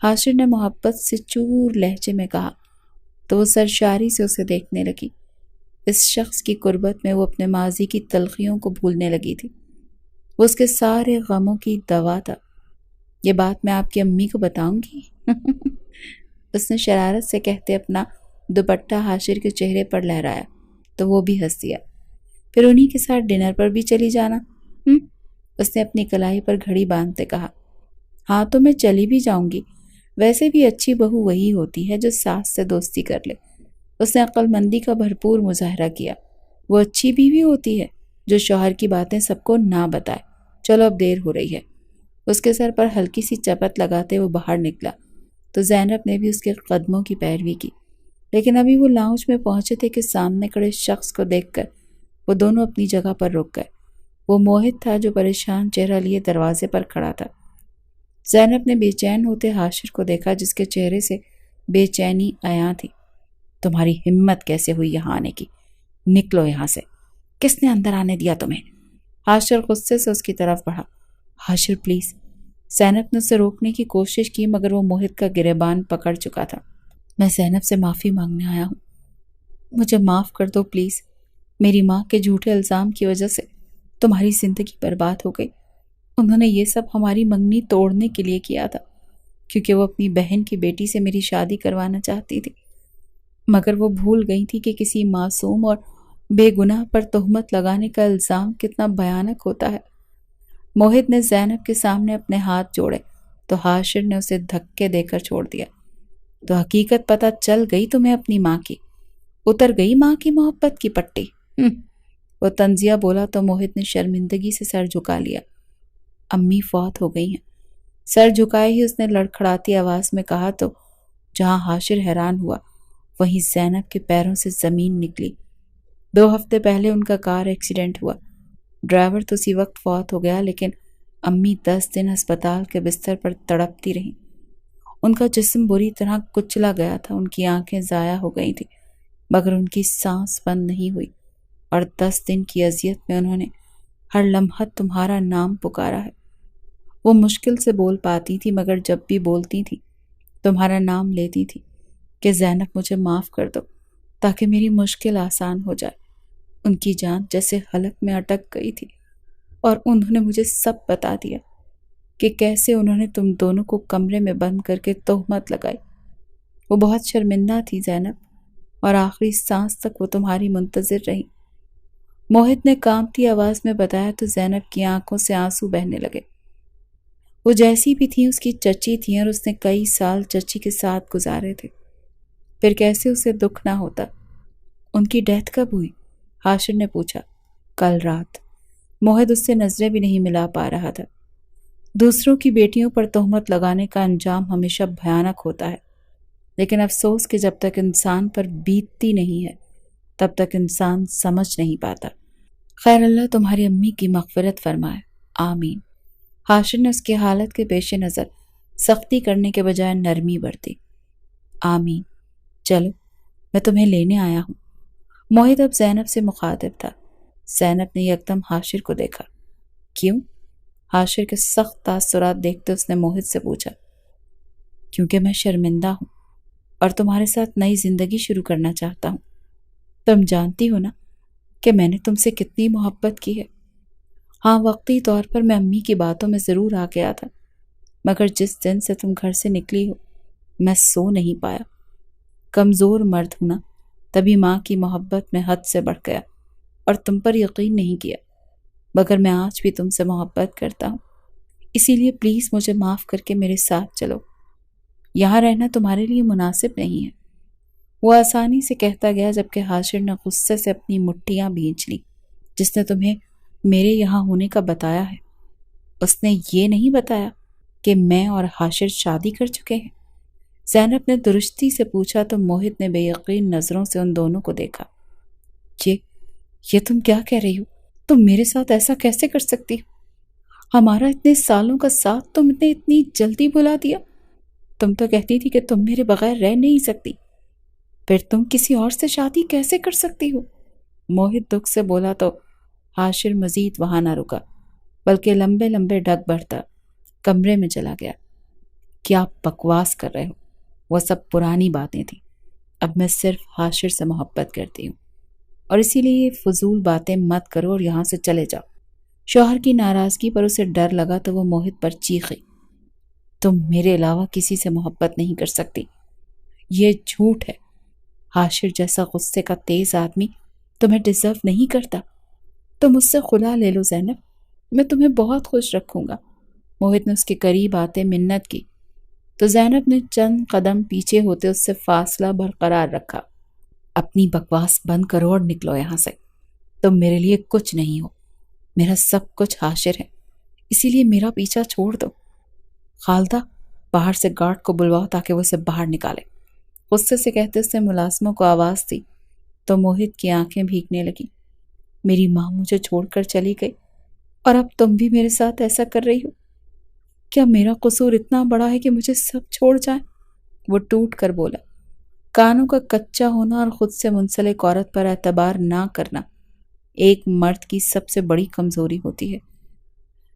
حاشر نے محبت سے چور لہجے میں کہا تو وہ سرشاری سے اسے دیکھنے لگی۔ اس شخص کی قربت میں وہ اپنے ماضی کی تلخیوں کو بھولنے لگی تھی۔ وہ اس کے سارے غموں کی دوا تھا۔ یہ بات میں آپ کی امی کو بتاؤں گی اس نے شرارت سے کہتے اپنا دوپٹہ حاشر کے چہرے پر لہرایا تو وہ بھی ہنس دیا۔ پھر انہی کے ساتھ ڈنر پر بھی چلی جانا۔ اس نے اپنی کلائی پر گھڑی باندھتے کہا۔ ہاں تو میں چلی بھی جاؤں گی، ویسے بھی اچھی بہو وہی ہوتی ہے جو ساس سے دوستی کر لے۔ اس نے عقل مندی کا بھرپور مظاہرہ کیا۔ وہ اچھی بیوی ہوتی ہے جو شوہر کی باتیں سب کو نہ بتائے۔ چلو اب دیر ہو رہی ہے۔ اس کے سر پر ہلکی سی چپت لگاتے وہ باہر نکلا تو زینب نے بھی اس کے قدموں کی پیروی کی، لیکن ابھی وہ لاؤنج میں پہنچے تھے کہ سامنے کھڑے شخص کو دیکھ کر وہ دونوں اپنی جگہ پر رک گئے۔ وہ موہت تھا جو پریشان چہرہ لیے دروازے پر کھڑا تھا۔ زینب نے بے چین ہوتے حاشر کو دیکھا جس کے چہرے سے بے چینی عیاں تھی۔ تمہاری ہمت کیسے ہوئی یہاں آنے کی؟ نکلو یہاں سے، کس نے اندر آنے دیا تمہیں؟ حاشر غصے سے اس کی طرف بڑھا۔ حاشر پلیز۔ زینب نے اسے روکنے کی کوشش کی مگر وہ موہت کا گریبان پکڑ چکا تھا۔ میں زینب سے معافی مانگنے آیا ہوں، مجھے معاف کر دو پلیز۔ میری ماں کے جھوٹے الزام کی وجہ سے تمہاری زندگی برباد ہو گئی۔ انہوں نے یہ سب ہماری منگنی توڑنے کے لیے کیا تھا، کیونکہ وہ اپنی بہن کی بیٹی سے میری شادی کروانا چاہتی تھی، مگر وہ بھول گئی تھی کہ کسی معصوم اور بے گناہ پر تہمت لگانے کا الزام کتنا بھیانک ہوتا ہے۔ موہت نے زینب کے سامنے اپنے ہاتھ جوڑے تو حاشر نے اسے دھکے دے کر چھوڑ دیا۔ تو حقیقت پتہ چل گئی تمہیں اپنی ماں کی، اتر گئی ماں کی محبت کی پٹی۔ وہ طنزیہ بولا تو موہت نے شرمندگی سے سر جھکا لیا۔ امی فوت ہو گئی ہیں، سر جھکائے ہی اس نے لڑکھڑاتی آواز میں کہا تو جہاں حاشر حیران ہوا وہیں زینب کے پیروں سے زمین نکلی۔ 2 ہفتے پہلے ان کا کار ایکسیڈنٹ ہوا، ڈرائیور تو اسی وقت فوت ہو گیا، لیکن امی 10 دن ہسپتال کے بستر پر تڑپتی رہیں۔ ان کا جسم بری طرح کچلا گیا تھا، ان کی آنکھیں ضائع ہو گئی تھیں مگر ان کی سانس بند نہیں ہوئی، اور 10 دن کی اذیت میں انہوں نے ہر لمحہ تمہارا نام پکارا ہے۔ وہ مشکل سے بول پاتی تھی مگر جب بھی بولتی تھی تمہارا نام لیتی تھی کہ زینب مجھے معاف کر دو تاکہ میری مشکل آسان ہو جائے۔ ان کی جان جیسے حلق میں اٹک گئی تھی، اور انہوں نے مجھے سب بتا دیا کہ کیسے انہوں نے تم دونوں کو کمرے میں بند کر کے تہمت لگائی۔ وہ بہت شرمندہ تھی زینب، اور آخری سانس تک وہ تمہاری منتظر رہی۔ موہت نے کانپتی آواز میں بتایا تو زینب کی آنکھوں سے آنسو بہنے لگے۔ وہ جیسی بھی تھی اس کی چچی تھی اور اس نے کئی سال چچی کے ساتھ گزارے تھے، پھر کیسے اسے دکھ نہ ہوتا۔ ان کی ڈیتھ کب ہوئی؟ حاشر نے پوچھا۔ کل رات۔ موہت اس سے نظریں بھی نہیں ملا پا رہا تھا۔ دوسروں کی بیٹیوں پر تہمت لگانے کا انجام ہمیشہ بھیانک ہوتا ہے، لیکن افسوس کہ جب تک انسان پر بیتتی نہیں ہے تب تک انسان سمجھ نہیں پاتا۔ خیر اللہ تمہاری امی کی مغفرت فرمائے، آمین۔ حاشر نے اس کی حالت کے پیش نظر سختی کرنے کے بجائے نرمی برتی۔ آمین، چلو میں تمہیں لینے آیا ہوں۔ موہت اب زینب سے مخاطب تھا۔ زینب نے یکدم حاشر کو دیکھا۔ کیوں؟ حاشر کے سخت تاثرات دیکھتے اس نے موہت سے پوچھا۔ کیونکہ میں شرمندہ ہوں اور تمہارے ساتھ نئی زندگی شروع کرنا چاہتا ہوں۔ تم جانتی ہو نا کہ میں نے تم سے کتنی محبت کی ہے۔ ہاں، وقتی طور پر میں امی کی باتوں میں ضرور آ گیا تھا، مگر جس دن سے تم گھر سے نکلی ہو میں سو نہیں پایا۔ کمزور مرد ہوں نا، تبھی ماں کی محبت میں حد سے بڑھ گیا اور تم پر یقین نہیں کیا، مگر میں آج بھی تم سے محبت کرتا ہوں۔ اسی لیے پلیز مجھے معاف کر کے میرے ساتھ چلو، یہاں رہنا تمہارے لیے مناسب نہیں ہے۔ وہ آسانی سے کہتا گیا جبکہ حاشر نے غصے سے اپنی مٹھیاں بھینچ لی۔ جس نے تمہیں میرے یہاں ہونے کا بتایا ہے، اس نے یہ نہیں بتایا کہ میں اور حاشر شادی کر چکے ہیں؟ زینب نے درستی سے پوچھا تو موہت نے بے یقین نظروں سے ان دونوں کو دیکھا۔ یہ تم کیا کہہ رہی ہو؟ تم میرے ساتھ ایسا کیسے کر سکتی ہو؟ ہمارا اتنے سالوں کا ساتھ تم نے اتنی جلدی بھلا دیا؟ تم تو کہتی تھی کہ تم میرے بغیر رہ نہیں سکتی، پھر تم کسی اور سے شادی کیسے کر سکتی ہو؟ موہت دکھ سے بولا تو حاشر مزید وہاں نہ رکا، بلکہ لمبے لمبے ڈگ بڑھتا کمرے میں چلا گیا۔ کیا بکواس کر رہے ہو؟ وہ سب پرانی باتیں تھیں، اب میں صرف حاشر سے محبت کرتی ہوں، اور اسی لیے یہ فضول باتیں مت کرو اور یہاں سے چلے جاؤ۔ شوہر کی ناراضگی پر اسے ڈر لگا تو وہ موہت پر چیخی۔ تم میرے علاوہ کسی سے محبت نہیں کر سکتی، یہ جھوٹ ہے۔ حاشر جیسا غصے کا تیز آدمی تمہیں ڈیزرو نہیں کرتا۔ تم مجھ سے خلا لے لو زینب، میں تمہیں بہت خوش رکھوں گا۔ موہت نے اس کے قریب آتے منت کی تو زینب نے چند قدم پیچھے ہوتے اس سے فاصلہ برقرار رکھا۔ اپنی بکواس بند کرو اور نکلو یہاں سے، تم میرے لیے کچھ نہیں ہو، میرا سب کچھ حاشر ہے، اسی لیے میرا پیچھا چھوڑ دو۔ خالدہ، باہر سے گارڈ کو بلواؤ تاکہ وہ اسے باہر نکالے۔ غصے سے کہتے اس نے ملازموں کو آواز دی تو موہت کی آنکھیں بھیگنے لگی۔ میری ماں مجھے چھوڑ کر چلی گئی اور اب تم بھی میرے ساتھ ایسا کر رہی ہو؟ کیا میرا قصور اتنا بڑا ہے کہ مجھے سب چھوڑ جائیں؟ وہ ٹوٹ کر بولا۔ کانوں کا کچا ہونا اور خود سے منسلک عورت پر اعتبار نہ کرنا ایک مرد کی سب سے بڑی کمزوری ہوتی ہے۔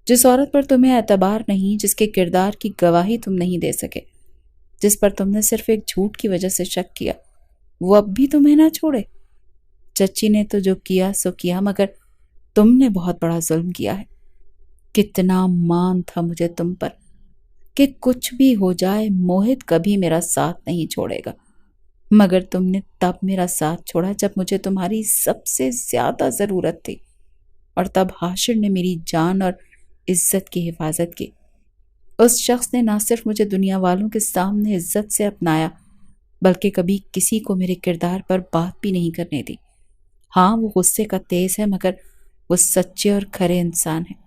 جس عورت پر تمہیں اعتبار نہیں، جس کے کردار کی گواہی تم نہیں دے سکے، جس پر تم نے صرف ایک جھوٹ کی وجہ سے شک کیا، وہ اب بھی تمہیں نہ چھوڑے۔ چچی نے تو جو کیا سو کیا، مگر تم نے بہت بڑا ظلم کیا ہے۔ کتنا مان تھا مجھے تم پر کہ کچھ بھی ہو جائے موہت کبھی میرا ساتھ نہیں چھوڑے گا، مگر تم نے تب میرا ساتھ چھوڑا جب مجھے تمہاری سب سے زیادہ ضرورت تھی، اور تب حاشر نے میری جان اور عزت کی حفاظت کی۔ اس شخص نے نہ صرف مجھے دنیا والوں کے سامنے عزت سے اپنایا، بلکہ کبھی کسی کو میرے کردار پر بات بھی نہیں کرنے دی۔ ہاں، وہ غصے کا تیز ہے، مگر وہ سچے اور کھرے انسان ہیں۔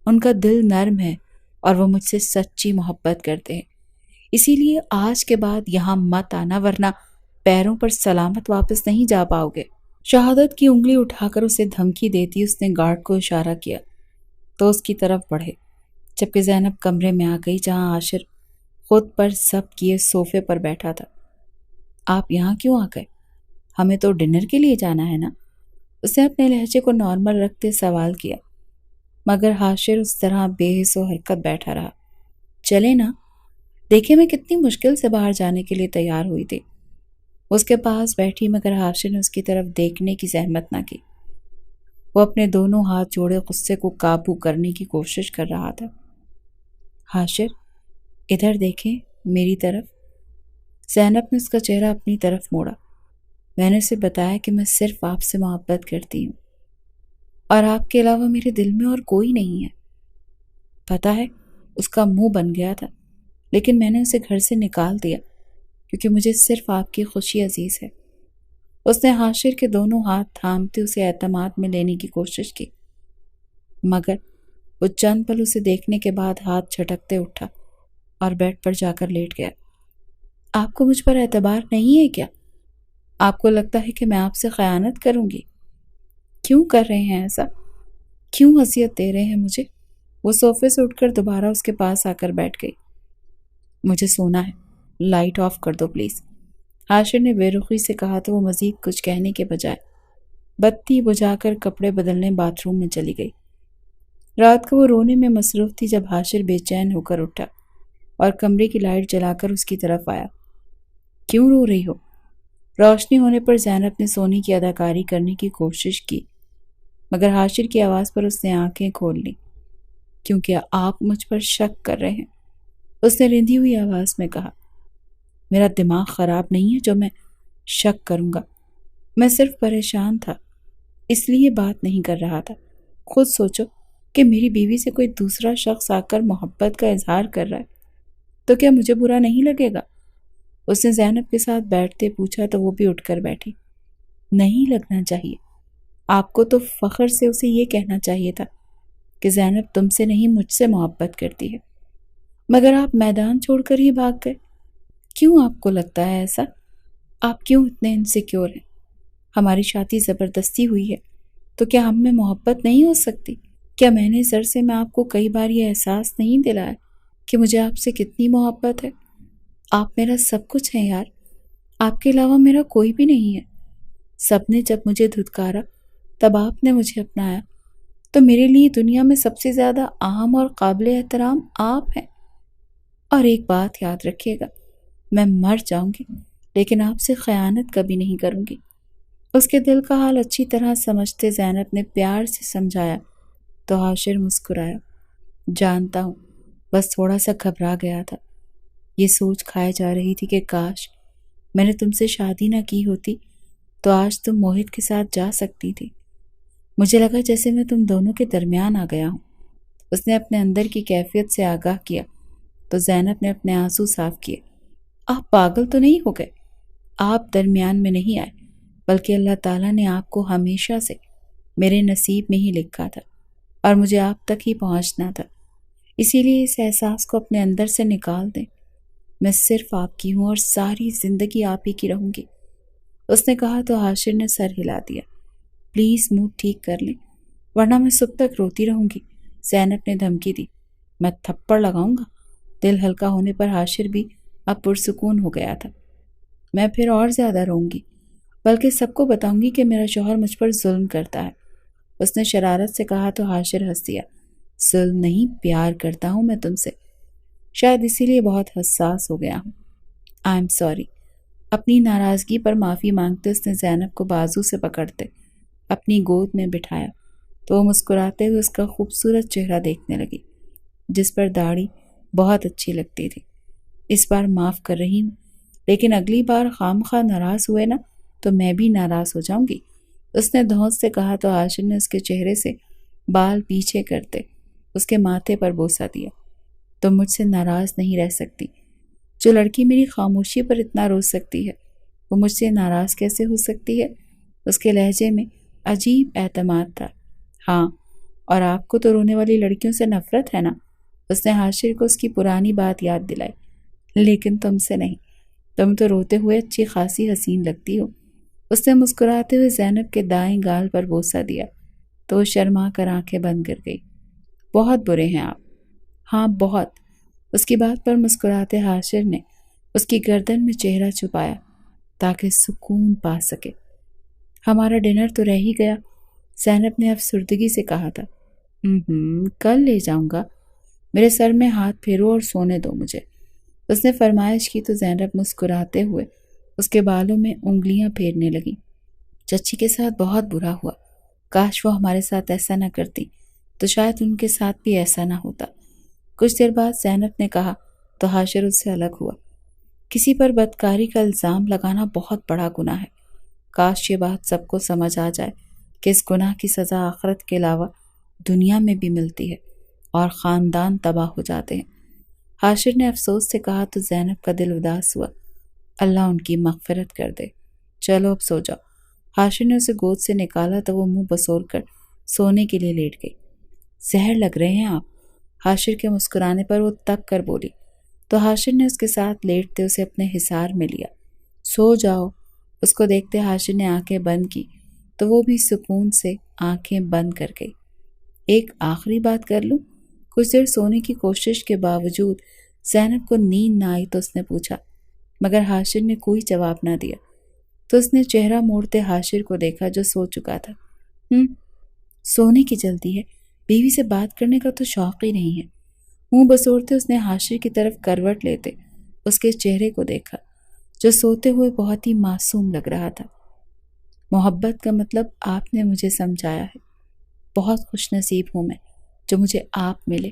ان کا دل نرم ہے اور وہ مجھ سے سچی محبت کرتے ہیں۔ اسی لیے آج کے بعد یہاں مت آنا، ورنہ پیروں پر سلامت واپس نہیں جا پاؤ گے۔ شہادت کی انگلی اٹھا کر اسے دھمکی دیتی اس نے گارڈ کو اشارہ کیا تو اس کی طرف بڑھے، جبکہ زینب کمرے میں آ گئی جہاں حاشر خود پر ضبط کیے صوفے پر بیٹھا تھا۔ آپ یہاں کیوں آ گئے؟ ہمیں تو ڈنر کے لیے جانا ہے نا؟ اس نے اپنے لہجے کو نارمل رکھتے سوال کیا، مگر حاشر اس طرح بے حس و حرکت بیٹھا رہا۔ چلے نا، دیکھیں میں کتنی مشکل سے باہر جانے کے لیے تیار ہوئی تھی۔ اس کے پاس بیٹھی، مگر حاشر نے اس کی طرف دیکھنے کی زحمت نہ کی۔ وہ اپنے دونوں ہاتھ جوڑے غصے کو قابو کرنے کی کوشش کر رہا تھا۔ حاشر، ادھر دیکھیں میری طرف۔ زینب نے اس کا چہرہ اپنی طرف موڑا۔ میں نے اسے بتایا کہ میں صرف آپ سے محبت کرتی ہوں اور آپ کے علاوہ میرے دل میں اور کوئی نہیں ہے۔ پتہ ہے اس کا منہ بن گیا تھا، لیکن میں نے اسے گھر سے نکال دیا کیونکہ مجھے صرف آپ کی خوشی عزیز ہے۔ اس نے حاشر کے دونوں ہاتھ تھامتے اسے اعتماد میں لینے کی کوشش کی، مگر وہ چند پل اسے دیکھنے کے بعد ہاتھ جھٹکتے اٹھا اور بیڈ پر جا کر لیٹ گیا۔ آپ کو مجھ پر اعتبار نہیں ہے کیا؟ آپ کو لگتا ہے کہ میں آپ سے خیانت کروں گی؟ کیوں کر رہے ہیں ایسا؟ کیوں اذیت دے رہے ہیں مجھے؟ وہ صوفے سے اٹھ کر دوبارہ اس کے پاس آ کر بیٹھ گئی۔ مجھے سونا ہے، لائٹ آف کر دو پلیز، حاشر نے بے رخی سے کہا تو وہ مزید کچھ کہنے کے بجائے بتی بجھا کر کپڑے بدلنے باتھ روم میں چلی گئی۔ رات کو وہ رونے میں مصروف تھی جب حاشر بے چین ہو کر اٹھا اور کمرے کی لائٹ جلا کر اس کی طرف آیا۔ کیوں رو رہی ہو؟ روشنی ہونے پر زینب نے سونے کی اداکاری کرنے کی کوشش کی، مگر حاشر کی آواز پر اس نے آنکھیں کھول لی۔ کیونکہ آپ مجھ پر شک کر رہے ہیں، اس نے رندھی ہوئی آواز میں کہا۔ میرا دماغ خراب نہیں ہے جو میں شک کروں گا، میں صرف پریشان تھا، اس لیے بات نہیں کر رہا تھا۔ خود سوچو کہ میری بیوی سے کوئی دوسرا شخص آ کر محبت کا اظہار کر رہا ہے تو کیا مجھے برا نہیں لگے گا؟ اس نے زینب کے ساتھ بیٹھتے پوچھا تو وہ بھی اٹھ کر بیٹھی۔ نہیں لگنا چاہیے، آپ کو تو فخر سے اسے یہ کہنا چاہیے تھا کہ زینب تم سے نہیں مجھ سے محبت کرتی ہے، مگر آپ میدان چھوڑ کر ہی بھاگ گئے۔ کیوں آپ کو لگتا ہے ایسا؟ آپ کیوں اتنے انسیکیور ہیں؟ ہماری شادی زبردستی ہوئی ہے تو کیا ہم میں محبت نہیں ہو سکتی؟ کیا میں نے سر سے میں آپ کو کئی بار یہ احساس نہیں دلایا کہ مجھے آپ سے کتنی محبت ہے؟ آپ میرا سب کچھ ہیں یار، آپ کے علاوہ میرا کوئی بھی نہیں ہے۔ سب نے جب مجھے دھتکارا تب آپ نے مجھے اپنایا، تو میرے لیے دنیا میں سب سے زیادہ اہم اور قابل احترام آپ ہیں۔ اور ایک بات یاد رکھیے گا، میں مر جاؤں گی لیکن آپ سے خیانت کبھی نہیں کروں گی۔ اس کے دل کا حال اچھی طرح سمجھتے زینب نے پیار سے سمجھایا تو حاشر مسکرایا۔ جانتا ہوں، بس تھوڑا سا گھبرا گیا تھا، یہ سوچ کھائے جا رہی تھی کہ کاش میں نے تم سے شادی نہ کی ہوتی تو آج تم موہت کے ساتھ جا سکتی تھی۔ مجھے لگا جیسے میں تم دونوں کے درمیان آ گیا ہوں۔ اس نے اپنے اندر کی کیفیت سے آگاہ کیا تو زینب نے اپنے آنسو صاف کیے۔ آپ پاگل تو نہیں ہو گئے؟ آپ درمیان میں نہیں آئے، بلکہ اللہ تعالیٰ نے آپ کو ہمیشہ سے میرے نصیب میں ہی لکھا تھا اور مجھے آپ تک ہی پہنچنا تھا۔ اسی لیے اس احساس کو اپنے اندر سے نکال دیں، میں صرف آپ کی ہوں اور ساری زندگی آپ ہی کی رہوں گی۔ اس نے کہا تو حاشر نے سر ہلا دیا۔ پلیز موڈ ٹھیک کر لیں ورنہ میں صبح تک روتی رہوں گی، زینب نے دھمکی دی۔ میں تھپڑ لگاؤں گا۔ دل ہلکا ہونے پر حاشر بھی اب پرسکون ہو گیا تھا۔ میں پھر اور زیادہ رہوں گی، بلکہ سب کو بتاؤں گی کہ میرا شوہر مجھ پر ظلم کرتا ہے، اس نے شرارت سے کہا تو حاشر ہنس دیا۔ ظلم نہیں، پیار کرتا ہوں میں تم سے، شاید اسی لیے بہت حساس ہو گیا ہوں۔ I am sorry. اپنی ناراضگی پر معافی مانگتے اس نے زینب کو بازو سے پکڑتے اپنی گود میں بٹھایا تو وہ مسکراتے ہوئے اس کا خوبصورت چہرہ دیکھنے لگی جس پر داڑھی بہت اچھی لگتی تھی۔ اس بار معاف کر رہی ہوں، لیکن اگلی بار خواہ ناراض ہوئے نا تو میں بھی ناراض ہو جاؤں گی، اس نے دھونس سے کہا تو حاشر نے اس کے چہرے سے بال پیچھے کرتے اس کے ماتھے پر بوسہ دیا۔ تم مجھ سے ناراض نہیں رہ سکتی۔ جو لڑکی میری خاموشی پر اتنا رو سکتی ہے وہ مجھ سے ناراض کیسے ہو سکتی ہے؟ اس کے لہجے میں عجیب اعتماد تھا۔ ہاں، اور آپ کو تو رونے والی لڑکیوں سے نفرت ہے نا؟ اس نے حاشر کو اس کی پرانی بات یاد دلائی۔ لیکن تم سے نہیں، تم تو روتے ہوئے اچھی خاصی حسین لگتی ہو۔ اس نے مسکراتے ہوئے زینب کے دائیں گال پر بوسہ دیا تو وہ شرما کر آنکھیں بند کر گئی۔ بہت برے ہیں آپ۔ ہاں بہت۔ اس کی بات پر مسکراتے حاشر نے اس کی گردن میں چہرہ چھپایا تاکہ سکون پا سکے۔ ہمارا ڈنر تو رہ ہی گیا، زینب نے افسردگی سے کہا تھا۔ کل لے جاؤں گا، میرے سر میں ہاتھ پھیرو اور سونے دو مجھے، اس نے فرمائش کی تو زینب مسکراتے ہوئے اس کے بالوں میں انگلیاں پھیرنے لگی۔ چچی کے ساتھ بہت برا ہوا، کاش وہ ہمارے ساتھ ایسا نہ کرتی تو شاید ان کے ساتھ بھی ایسا نہ ہوتا۔ کچھ دیر بعد زینب نے کہا تو حاشر اس سے الگ ہوا۔ کسی پر بدکاری کا الزام لگانا بہت بڑا گناہ ہے، کاش یہ بات سب کو سمجھ آ جائے کہ اس گناہ کی سزا آخرت کے علاوہ دنیا میں بھی ملتی ہے اور خاندان تباہ ہو جاتے ہیں۔ حاشر نے افسوس سے کہا تو زینب کا دل اداس ہوا۔ اللہ ان کی مغفرت کر دے، چلو اب سو جاؤ۔ حاشر نے اسے گود سے نکالا تو وہ منہ بسول کر سونے کے لیے لیٹ گئی۔ زہر لگ رہے ہیں آپ، حاشر کے مسکرانے پر وہ تک کر بولی تو حاشر نے اس کے ساتھ لیٹتے اسے اپنے حصار میں لیا۔ سو جاؤ۔ اس کو دیکھتے حاشر نے آنکھیں بند کی تو وہ بھی سکون سے آنکھیں بند کر گئی۔ ایک آخری بات کر لوں، کچھ دیر سونے کی کوشش کے باوجود زینب کو نیند نہ آئی تو اس نے پوچھا، مگر حاشر نے کوئی جواب نہ دیا۔ تو اس نے چہرہ موڑتے حاشر کو دیکھا جو سو چکا تھا۔ سونے کی جلدی ہے، بیوی سے بات کرنے کا تو شوق ہی نہیں ہے۔ منہ بسورتے اس نے حاشر کی طرف کروٹ لیتے اس کے چہرے کو دیکھا جو سوتے ہوئے بہت ہی معصوم لگ رہا تھا۔ محبت کا مطلب آپ نے مجھے سمجھایا ہے، بہت خوش نصیب ہوں میں جو مجھے آپ ملے۔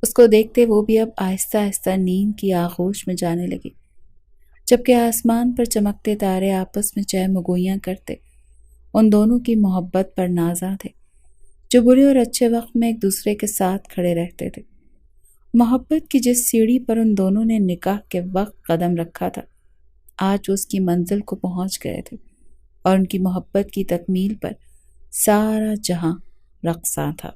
اس کو دیکھتے وہ بھی اب آہستہ آہستہ نیند کی آغوش میں جانے لگی، جبکہ آسمان پر چمکتے تارے آپس میں چہ مگویاں کرتے ان دونوں کی محبت پر نازاں تھے، جو برے اور اچھے وقت میں ایک دوسرے کے ساتھ کھڑے رہتے تھے۔ محبت کی جس سیڑھی پر ان دونوں نے نکاح کے وقت قدم رکھا تھا، آج وہ اس کی منزل کو پہنچ گئے تھے، اور ان کی محبت کی تکمیل پر سارا جہاں رقصاں تھا۔